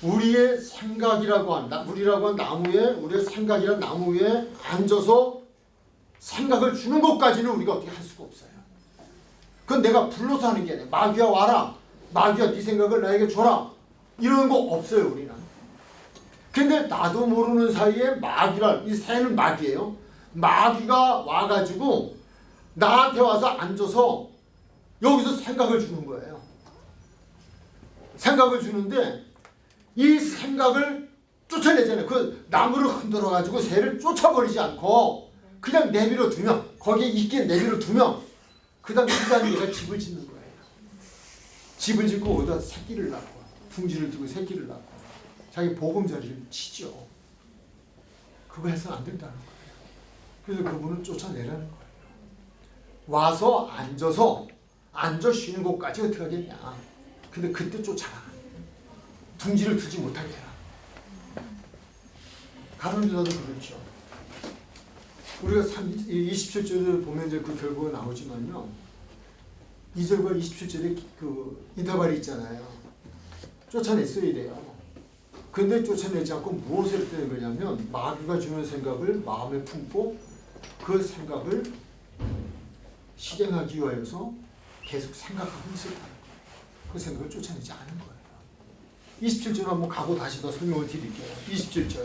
Speaker 1: 우리의 생각이라고 한다. 우리라고 한 나무에 우리의 생각이란 나무 위에 앉아서 생각을 주는 것까지는 우리가 어떻게 할 수가 없어요. 그건 내가 불러서 하는 게 아니에요. 마귀야 와라. 마귀야 네 생각을 나에게 줘라. 이런 거 없어요 우리는. 근데 나도 모르는 사이에 마귀란, 이 새는 마귀예요. 마귀가 와가지고 나한테 와서 앉아서 여기서 생각을 주는 거예요. 생각을 주는데 이 생각을 쫓아내잖아요. 그 나무를 흔들어가지고 새를 쫓아버리지 않고 그냥 내버려 두면, 거기에 있게 내버려 두면 그 다음에 얘가 집을 짓는 거예요. 집을 짓고 거기다 새끼를 낳고 둥지를 두고 새끼를 낳고 자기 보금자리를 치죠. 그거 해서는 안 된다는 거예요. 그래서 그분은 쫓아내라는 거예요. 와서 앉아 쉬는 곳까지 어떻게 하겠냐. 근데 그때 쫓아라. 둥지를 트지 못하게 해라. 가론유다도 그렇죠. 우리가 27절을 보면 이제 그 결과가 나오지만요. 2절과 27절에 그 인터벌이 있잖아요. 쫓아냈어야 돼요. 근데 쫓아내지 않고 무엇을 때는 거냐면 마귀가 주는 생각을 마음에 품고 그 생각을 실행하기 위하여서 계속 생각하고 있었다는 거예요. 그 생각을 쫓아내지 않은 거예요. 27절 한번 가고 다시 더 설명을 드릴게요. 27절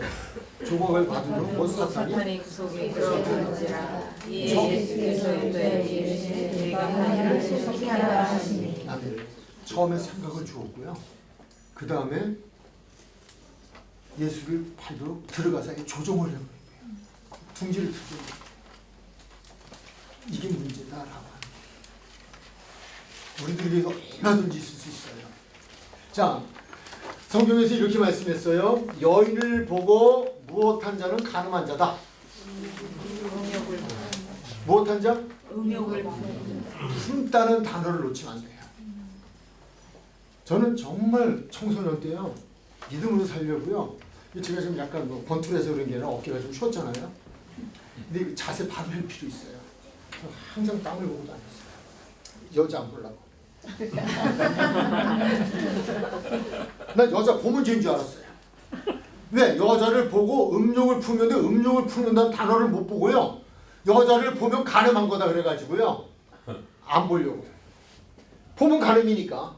Speaker 1: 조각을 받은 후
Speaker 2: 사탄이 그 속에 들어오는지라 이에 예수께서 이르시되 내가 하늘을 속히 하라 하시니.
Speaker 1: 처음에 생각을 주었고요. 그 다음에 예수를 팔도록 들어가서 조종을 해버린 거예요. 둥지를 틀고 이게 문제다라고 하는 거예요. 우리들에게서 얼마든지 있을 수 있어요. 자, 성경에서 이렇게 말씀했어요. 여인을 보고 무엇한 자는 가늠한 자다. 무엇한 자?
Speaker 2: 음욕을
Speaker 1: 품다는 단어를 놓치면 안 돼요. 저는 정말 청소년 때요. 믿음으로 살려고요. 제가 지금 약간 뭐 권투해서 그런 게 아니라 어깨가 좀 쉬었잖아요. 근데 그 자세 바로 할 필요 있어요. 항상 땅을 보고 다녔어요. 여자 안 보려고. 나 여자 보면 죄인 줄 알았어요. 왜? 여자를 보고 음욕을 푸는데 음욕을 푸는다는 단어를 못 보고요. 여자를 보면 가늠한 거다 그래가지고요. 안 보려고. 보면 가늠이니까.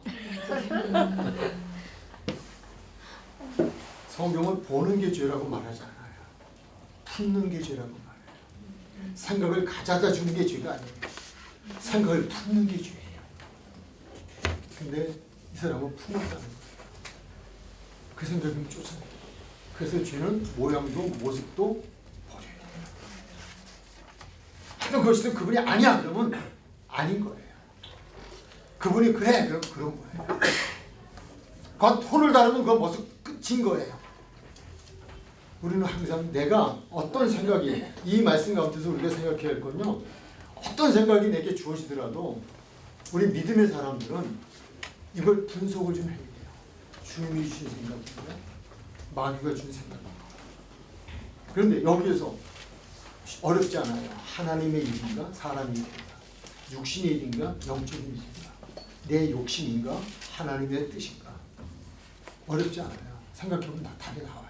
Speaker 1: 성경은 보는 게 죄라고 말하지 않아요. 품는 게 죄라고 말해요. 생각을 가져다 주는 게 죄가 아니에요. 생각을 품는 게 죄예요. 근데 이 사람은 품었다는 거예요. 그 생각은 쫓아내요. 그래서 죄는 모양도 모습도 버려요. 하여튼 그것이 그분이 아니야 그러면 아닌 거예요. 그분이 그래 그럼 그런 거예요. 그 톤을 다르면 그건 벌써 끝인 거예요. 우리는 항상 내가 어떤 생각이 이 말씀 가운데서 우리가 생각해야 할 건요. 어떤 생각이 내게 주어지더라도 우리 믿음의 사람들은 이걸 분석을 좀 해야 돼요. 주님이 주신 생각인가? 마귀가 준 생각인가? 그런데 여기에서 어렵지 않아요. 하나님의 일인가? 사람의 일인가? 육신의 일인가? 영적인 일인가? 내 욕심인가? 하나님의 뜻인가? 어렵지 않아요. 생각해보면 다 답이 나와요.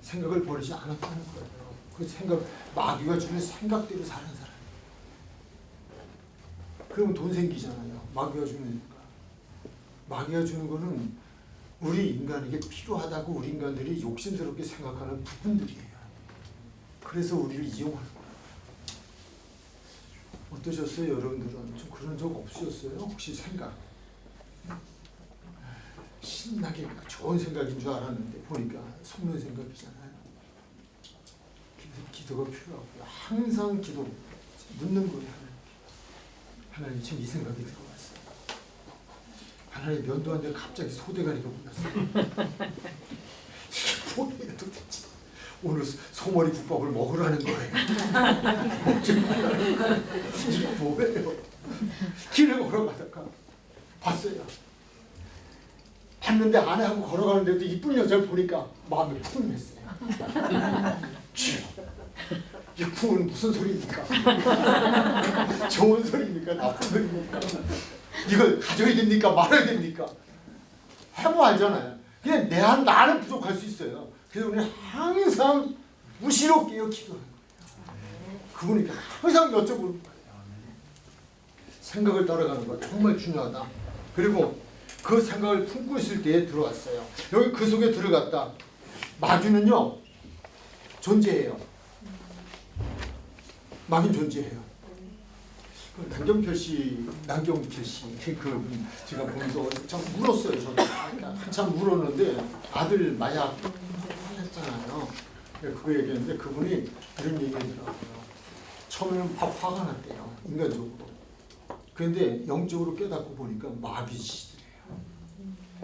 Speaker 1: 생각을 버리지 않았다는 거예요. 그 생각, 마귀가 주는 생각대로 사는 사람. 그러면 돈 생기잖아요. 마귀가 주는 마귀가 주는 거는 우리 인간에게 필요하다고 우리 인간들이 욕심스럽게 생각하는 부분들이에요. 그래서 우리를 이용하는 거예요. 어떠셨어요, 여러분들은? 좀 그런 적 없으셨어요? 혹시 생각? 신나게 좋은 생각인 줄 알았는데 보니까 속는 생각이잖아요. 기도가 필요하고요. 항상 기도 묻는 거예요. 하나님 지금 이 생각이 들어왔어요. 하나님 면도하는데 갑자기 소대가리가 보였어요. 뭐예요 도대체? 오늘 소머리 국밥을 먹으라는 거예요. 먹지 말라는 거예요. 이게 뭐예요? 길을 걸어가다가 봤어요. 봤는데 아내하고 걸어가는데도 이쁜 여자를 보니까 마음이 푸근했어요. 이 푸은 무슨 소리입니까? 좋은 소리입니까? 나쁜 소리입니까? 이걸 가져야 됩니까? 말아야 됩니까? 해보 알잖아요. 그냥 나는 부족할 수 있어요. 그래서 우리는 항상 무시롭게 기도하는 거예요. 그분이 항상 여쭤보는 거예요. 생각을 따라가는 거 정말 중요하다. 그리고 그 생각을 품고 있을 때에 들어갔어요. 여기 그 속에 들어갔다. 마귀는요 존재해요. 마귀는 존재해요. 남경필 씨 그 제가 보면서 참 울었어요. 저도 한참 울었는데 아들 마약 했잖아요. 그거 얘기했는데 그분이 이런 얘기하더라고요. 처음에는 화가 났대요. 인간적으로. 그런데 영적으로 깨닫고 보니까 마귀 짓이더래요.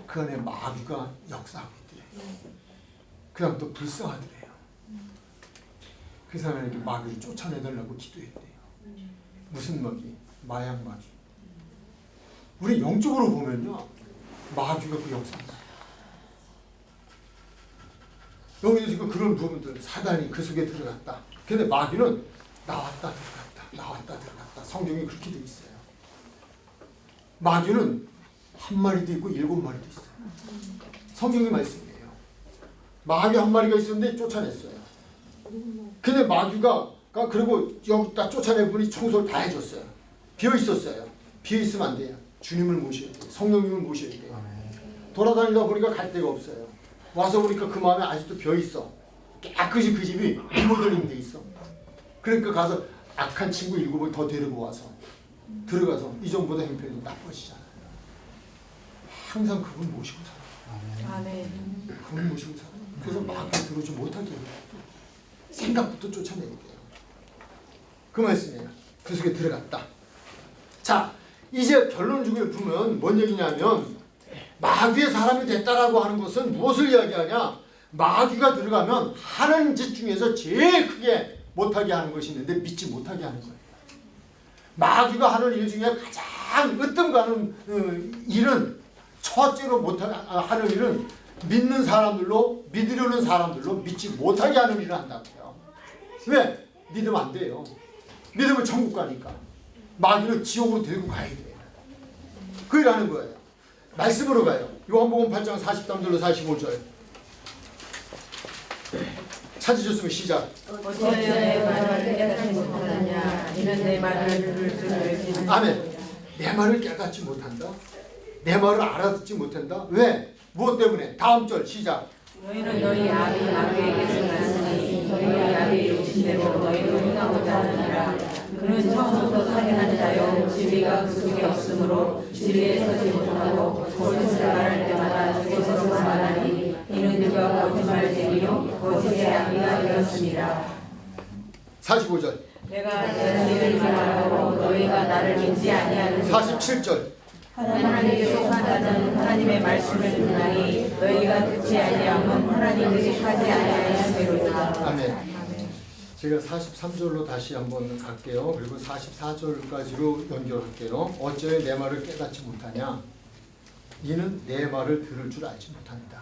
Speaker 1: 그 안에 마귀가 역사하고 있더래요. 그다음 또 불쌍하더래요. 그 사람이 이렇게 마귀를 쫓아내달라고 기도했대요. 무슨 마귀? 마약 마귀. 우리 영적으로 보면요 마귀가 그 역사입니다. 여기 지금 그런 부분들 사단이 그 속에 들어갔다. 근데 마귀는 나왔다 들어갔다. 성경에 그렇게 돼 있어요. 마귀는 한 마리도 있고 7마리도 있어요. 성경의 말씀이에요. 마귀 한 마리가 있었는데 쫓아냈어요. 근데 마귀가 그리고 여기다 쫓아내보니 청소를 다 해줬어요. 비어 있었어요. 비어 있으면 안 돼요. 주님을 모셔야 돼요. 성령님을 모셔야 돼요. 돌아다니다 보니까 갈 데가 없어요. 와서 보니까 그 마음에 아직도 비어 있어. 깨끗이 그 집이 리모델링 돼 있어. 그러니까 가서 악한 친구 7을 더 데리고 와서 들어가서 이전보다 형편이 나빠지잖아요. 항상 그분 모시고 살아요.
Speaker 2: 아멘.
Speaker 1: 그분 모시고 살아요. 그래서 마귀 들어오지 못하게 해요. 생각부터 쫓아내야 돼요. 그 말씀이에요. 그 속에 들어갔다. 자, 이제 결론적으로 보면 뭔 얘기냐면 마귀의 사람이 됐다라고 하는 것은 무엇을 이야기하냐? 마귀가 들어가면 하는 짓 중에서 제일 크게 못하게 하는 것이 있는데 믿지 못하게 하는 거예요. 마귀가 하는 일 중에 가장 으뜸가는 일은 첫째로 하는 일은 믿는 사람들로 믿으려는 사람들로 믿지 못하게 하는 일을 한다고요. 왜? 믿으면 안 돼요. 믿으면 천국 가니까. 마귀는 지옥으로 데리고 가야 돼요. 그 일 하는 거예요. 말씀으로 가요. 요한복음 8장 43절로 45절. 찾으셨으면 시작.
Speaker 2: 어찌하여 내 말을 깨닫지 못하느냐. 이는 내 말을 들을 줄 알지.
Speaker 1: 아멘. 내 말을 깨닫지 못한다. 내 말을 알아듣지 못한다. 왜? 무엇 때문에? 다음 절 시작.
Speaker 2: 너희는 너희 아비 마귀에게서 났으니 너희 아비 욕심대로 너희를 행하고자 하느니라. 그는 처음부터 살인한 자요 지위가 그 속에 없으므로 지위에 서지 못하고 거짓을 말할 때마다 죽어서 말하니 이는 그가 거짓말쟁이요 거짓의 아비가 되었습니다.
Speaker 1: 45절.
Speaker 2: 내가 너희를 말하고 너희가 나를 믿지 아니하는
Speaker 1: 47절.
Speaker 2: 하나님께 속한 자는 하나님의 말씀을 듣나니 너희가 듣지 아니하면 하나님께 속하지 아니하였으리로다.
Speaker 1: 아멘. 제가 43절로 다시 한번 갈게요. 그리고 44절까지로 연결할게요. 어찌하여 내 말을 깨닫지 못하냐? 이는 내 말을 들을 줄 알지 못한다.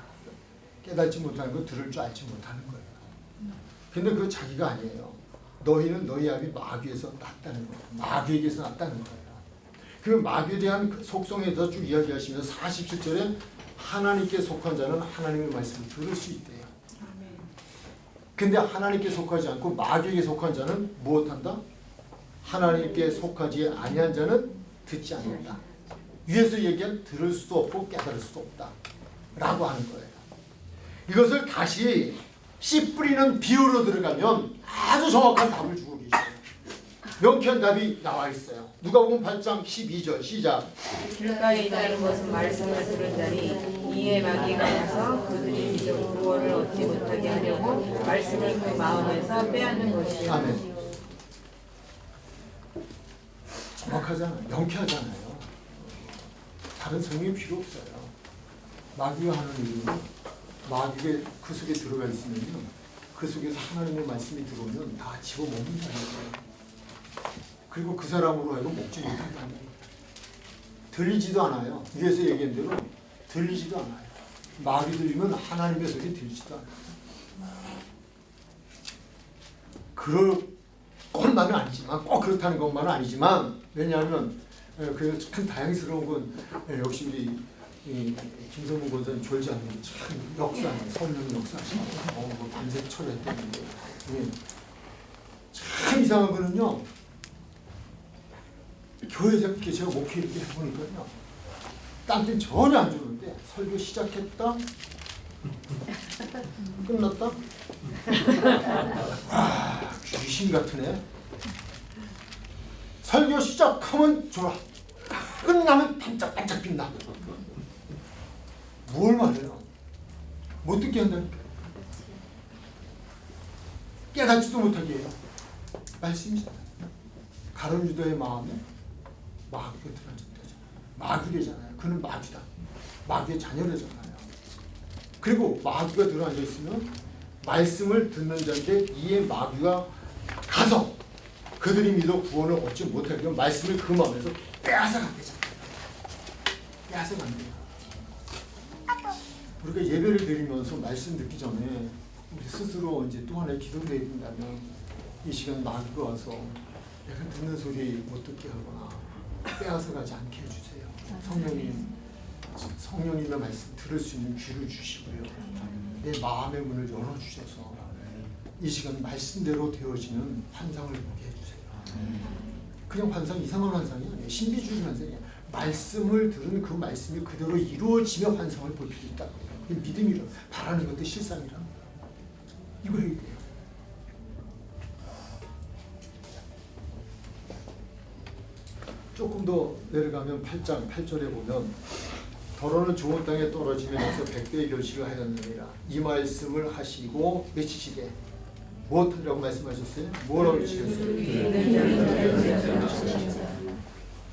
Speaker 1: 깨닫지 못하는 거 들을 줄 알지 못하는 거예요. 근데 그거 자기가 아니에요. 너희는 너희 아비 마귀에서 났다는 거예요. 마귀에게서 났다는 거예요. 그 마귀에 대한 그 속성에 대해서 쭉 이야기하시면서 47절에 하나님께 속한 자는 하나님의 말씀을 들을 수 있대요. 근데 하나님께 속하지 않고 마귀에게 속한 자는 무엇한다? 하나님께 속하지 아니한 자는 듣지 않는다. 위에서 얘기한 들을 수도 없고 깨달을 수도 없다 라고 하는 거예요. 이것을 다시 씨 뿌리는 비유로 들어가면 아주 정확한 답을 주고 계셔요. 명쾌한 답이 나와 있어요. 누가복음 8장 12절 시작.
Speaker 2: 길가에 있는 것은 말씀을 들은 자니 이에 마귀가 와서 그들이 믿음 구원을 얻지 못하게 하려고 말씀을 그 마음에서 빼앗는 것이요.
Speaker 1: 아멘. 정확하잖아요. 명쾌하잖아요. 다른 성경이 필요 없어요. 마귀가 하는 일은 마귀가 그 속에 들어가 있으면요, 그 속에서 하나님의 말씀이 들어오면 다 집어먹는다는 거예요. 그리고 그 사람으로 하여금 먹지 못한다는 거예요. 들리지도 않아요. 위에서 얘기한 대로 들리지도 않아요. 말이 들리면 하나님의 소리 들리지도 않아요. 그럴 것만은 아니지만, 꼭 그렇다는 것만은 아니지만, 왜냐하면 그 참 다양스러운 건 역시 우리 김성문 권사님 졸지 않는 게 참 역사는 성령 역사시고 밤새 철회했다는데 참 이상한 거는요. 교회에서 이렇게 제가 목회 이렇게 해보니까요. 딴 데는 전혀 안 주는데 설교 시작했다. 끝났다. 와, 귀신 같으네. 설교 시작하면 좋아. 끝나면 반짝반짝 빛나. 뭘 말해요? 못 듣게 한다니까. 깨닫지도 못하게 해요. 말씀이잖아요. 가룟 유다의 마음에 마귀가 들어앉았잖아요. 마귀래잖아요. 그는 마귀다. 마귀의 자녀래잖아요. 그리고 마귀가 들어앉아 있으면 말씀을 듣는 자인데 이에 마귀가 가서 그들이 믿어 구원을 얻지 못하게 말씀을 그 마음에서 빼앗아간대잖아요. 빼앗아간대요. 우리가 예배를 드리면서 말씀 듣기 전에 우리 스스로 이제 또 하나의 기도를 해야 된다면 이 시간 마귀가 와서 내가 듣는 소리 못 듣게 하거나 빼앗아가지 않게 해주세요. 성령님의 말씀 들을 수 있는 귀를 주시고요. 내 마음의 문을 열어주셔서 이 시간 말씀대로 되어지는 환상을 보게 해주세요. 그냥 환상, 이상한 환상이 아니에요. 신비주의 환상이에요. 말씀을 들은 그 말씀이 그대로 이루어지며 환상을 볼 필요 있다. 믿음이라 바라는 것도 실상이라. 이거 해야 돼요. 조금 더 내려가면 8장 8절에 보면 더러는 좋은 땅에 떨어지며 나서 100배의 결실을 하였느니라. 이 말씀을 하시고 외치시되 무엇이라고 말씀하셨어요? 뭐라고 지셨어요?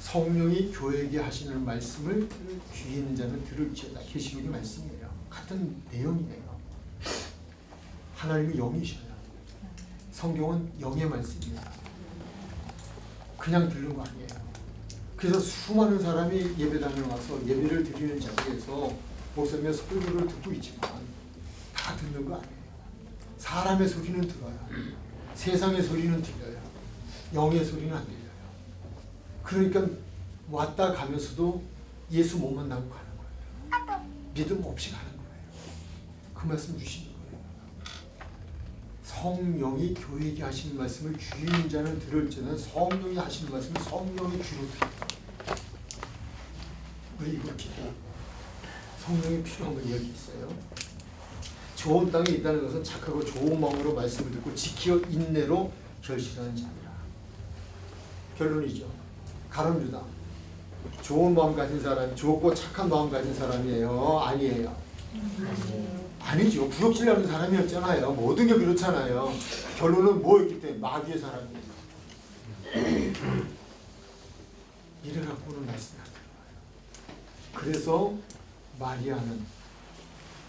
Speaker 1: 성령이 교회에게 하시는 말씀을 귀 있는 자는 들을지어다. 계시록의 말씀이에요. 같은 내용이에요. 하나님이 영이셔요. 성경은 영의 말씀이에요. 그냥 듣는 거 아니에요. 그래서 수많은 사람이 예배당에 와서 예배를 드리는 자리에서 목사님의 설교를 듣고 있지만 다 듣는 거 아니에요. 사람의 소리는 들어요. 세상의 소리는 들려요. 영의 소리는 안 들려요. 그러니까 왔다 가면서도 예수 못 만나고 가는 거예요. 믿음 없이 가는 거예요. 그 말씀 주시는 거예요. 성령이 교회에게 하시는 말씀을 귀 있는 자는 들을지는 성령이 하시는 말씀을 성령의 귀로 들었다. 우리 이렇게 성령이 필요한 건 여기 있어요. 좋은 땅에 있다는 것은 착하고 좋은 마음으로 말씀을 듣고 지켜 인내로 결실하는 자니라. 결론이죠. 가룟 유다 좋은 마음 가진 사람, 좋고 착한 마음 가진 사람이에요? 아니에요? 아니죠. 구역질하는 사람이었잖아요. 모든 게 그렇잖아요. 결론은 뭐였기 때문에 마귀의 사람이에요. 이래 갖고는 말씀이 안 들어와요. 그래서 마리아는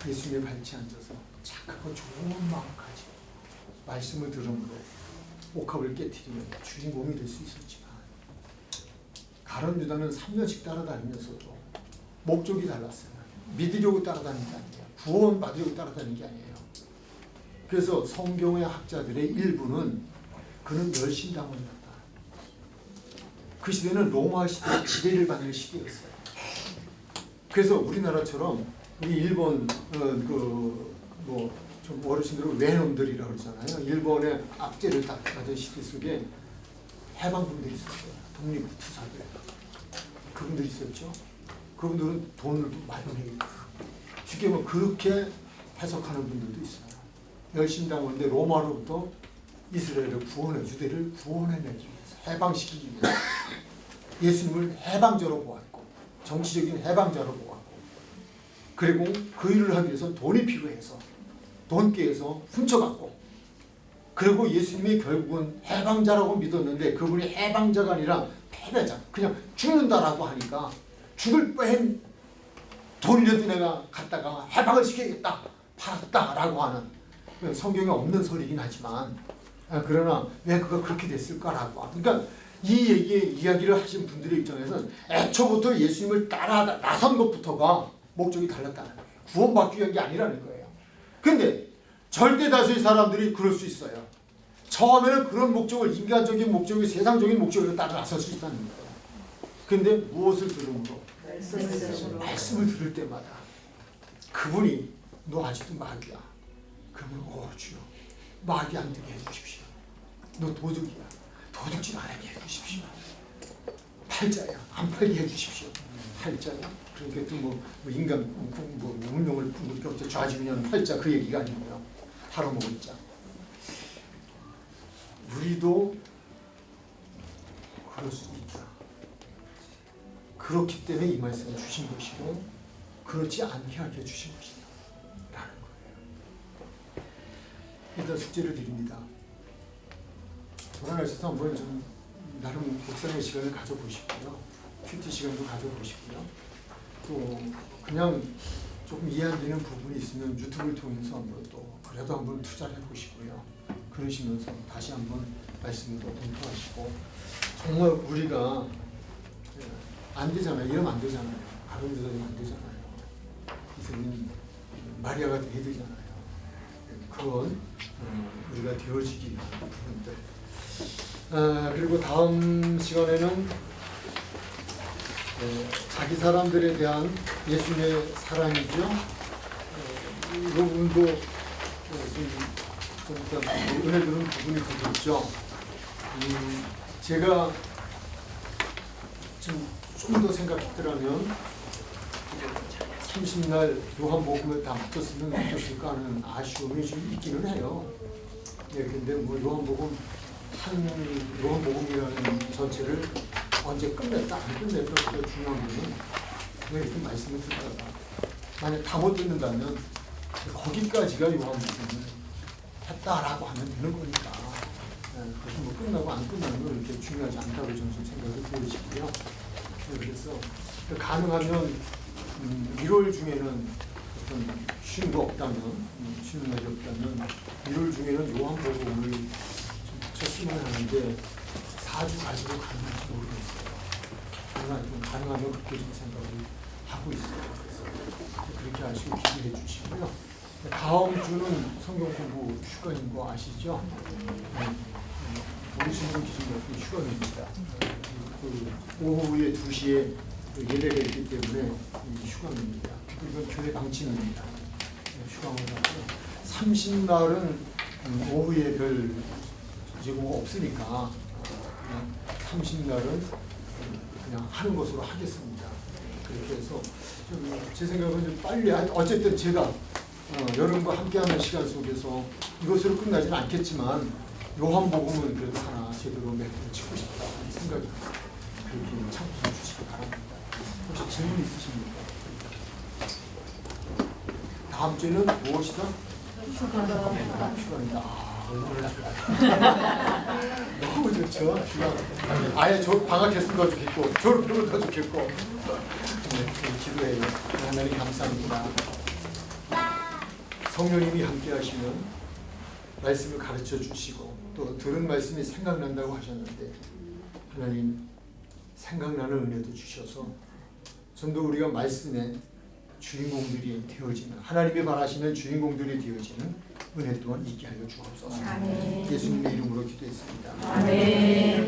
Speaker 1: 예수님의 발치에 앉아서 착하고 좋은 마음 가지고 말씀을 들음으로 옥합을 깨트리면 주인공이 될 수 있었지만 가룟 유다는 3년씩 따라다니면서도 목적이 달랐어요. 믿으려고 따라다니는 게 아니에요. 구원 받으려고 따라다니는 게 아니에요. 그래서 성경의 학자들의 일부는 그는 멸신당원이었다. 그 시대는 로마 시대 지배를 받는 시대였어요. 그래서 우리나라처럼 우리 일본 좀 어르신들은 외놈들이라고 그러잖아요. 일본의 압제를 딱 받은 시대 속에 해방군들이 있었어요. 독립투사들. 그분들이 있었죠. 그분들은 돈을 많이 내고 쉽게 말하면 그렇게 해석하는 분들도 있어요. 멸신당원인데 로마로부터 이스라엘을 구원해, 유대를 구원해내기 위해서, 해방시키기 위해서 예수님을 해방자로 보았고 정치적인 해방자로 보았고 그리고 그 일을 하기 위해서 돈이 필요해서 돈께에서 훔쳐갔고 그리고 예수님이 결국은 해방자라고 믿었는데 그분이 해방자가 아니라 패배자, 그냥 죽는다라고 하니까 죽을 뻔 돈이라도 내가 갖다가 해방을 시켜야겠다, 팔았다라고 하는 성경에 없는 소리긴 하지만 그러나 왜 그가 그렇게 됐을까라고 그러니까 이 이야기를 하신 분들의 입장에서는 애초부터 예수님을 따라 나선 것부터가 목적이 달랐다는 거예요. 구원받기 위한 게 아니라는 거예요. 근데 절대 다수의 사람들이 그럴 수 있어요. 처음에는 그런 목적을 인간적인 목적이 세상적인 목적으로 따라 나설 수 있다는 거예요. 근데 무엇을 들음으로? 말씀을 들을 때마다 그분이 너 아직도 마귀야. 그러면 주여 마귀 안 되게 해주십시오. 너 도둑이야. 도둑질 안 하게 해주십시오. 팔자야. 안 팔게 해주십시오. 팔자야. 그러니까 또 뭐 인간 운명을 좌지우지하는 팔자 그 얘기가 아니고요. 팔아먹을 자. 우리도 그럴 수 있다. 그렇기 때문에 이 말씀을 주신 것이고 그렇지 않게 하게 주신 것이다. 라는 거예요. 일단 숙제를 드립니다. 돌아가셔서 한번 좀 나름 묵상의 시간을 가져보시고요. 큐티 시간도 가져보시고요. 또 그냥 조금 이해 안 되는 부분이 있으면 유튜브를 통해서 한번 또 그래도 한번 투자를 해보시고요. 그러시면서 다시 한번 말씀을 또 검토하시고 정말 우리가 안 되잖아요. 이러면 안 되잖아요. 다른 데서 이러면 안 되잖아요. 이제는 마리아가 돼야 되잖아요. 그런 우리가 되어지기 위한 부분들. 그리고 다음 시간에는 자기 사람들에 대한 예수님의 사랑이죠. 이 부분도 좀 은혜 드는 부분이 되겠죠. 제가 좀 더 생각했더라면 30날 요한복음을 다 붙였으면 어땠을까 하는 아쉬움이 좀 있기는 해요. 근데 뭐 요한복음이라는 전체를 언제 끝냈다 안 끝냈다 그게 중요한 거는 왜 이렇게 말씀을 듣다가 만약 다 못 듣는다면 거기까지가 요한복음을 했다라고 하면 되는 거니까 그것은 뭐 끝나고 안 끝나는 건 이렇게 중요하지 않다고 저는 좀 생각을 보여지고요. 그래서 가능하면 1월 중에는 어떤 쉬는 거 없다면 쉬는 날이 없다면 1월 중에는 요한복음을 좀 붙였으면 하는데 4주 가지고 가능할지 모르겠어요. 그러나 좀 가능하면 그렇게 좀 생각을 하고 있어요. 그래서 그렇게 하시고 기대해 주시고요. 다음 주는 성경 공부 휴관인 거 아시죠? 모르시는 기준 같은 휴관입니다. 오후에 2시에 예배가 있기 때문에 휴관입니다. 이건 교회 방침입니다. 휴관을 하고요. 30날은 오후에 별 예고가 없으니까 그냥 30날은 그냥 하는 것으로 하겠습니다. 그렇게 해서 제 생각은 좀 빨리 어쨌든 제가 여러분과 함께하는 시간 속에서 이것으로 끝나지는 않겠지만 요한복음은 그래도 하나 제대로 몇 번 찍고 싶다 생각이 그렇게 참고해 주시기 바랍니다. 혹시 질문 있으십니까? 다음 주에는 무엇이다? 휴가입니다. 너무 좋죠. 휴가. 아예 방학했으면 더 좋겠고 졸업하면 더 좋겠고. 네, 기도해요. 하나님 감사합니다. 성령님이 함께 하시면 말씀을 가르쳐 주시고 또 들은 말씀이 생각난다고 하셨는데 하나님 생각나는 은혜도 주셔서 좀 더 우리가 말씀의 주인공들이 되어지는 하나님이 바라시는 주인공들이 되어지는 은혜 또한 있게 하여 주옵소서. 예수님의 이름으로 기도했습니다.
Speaker 2: 아멘.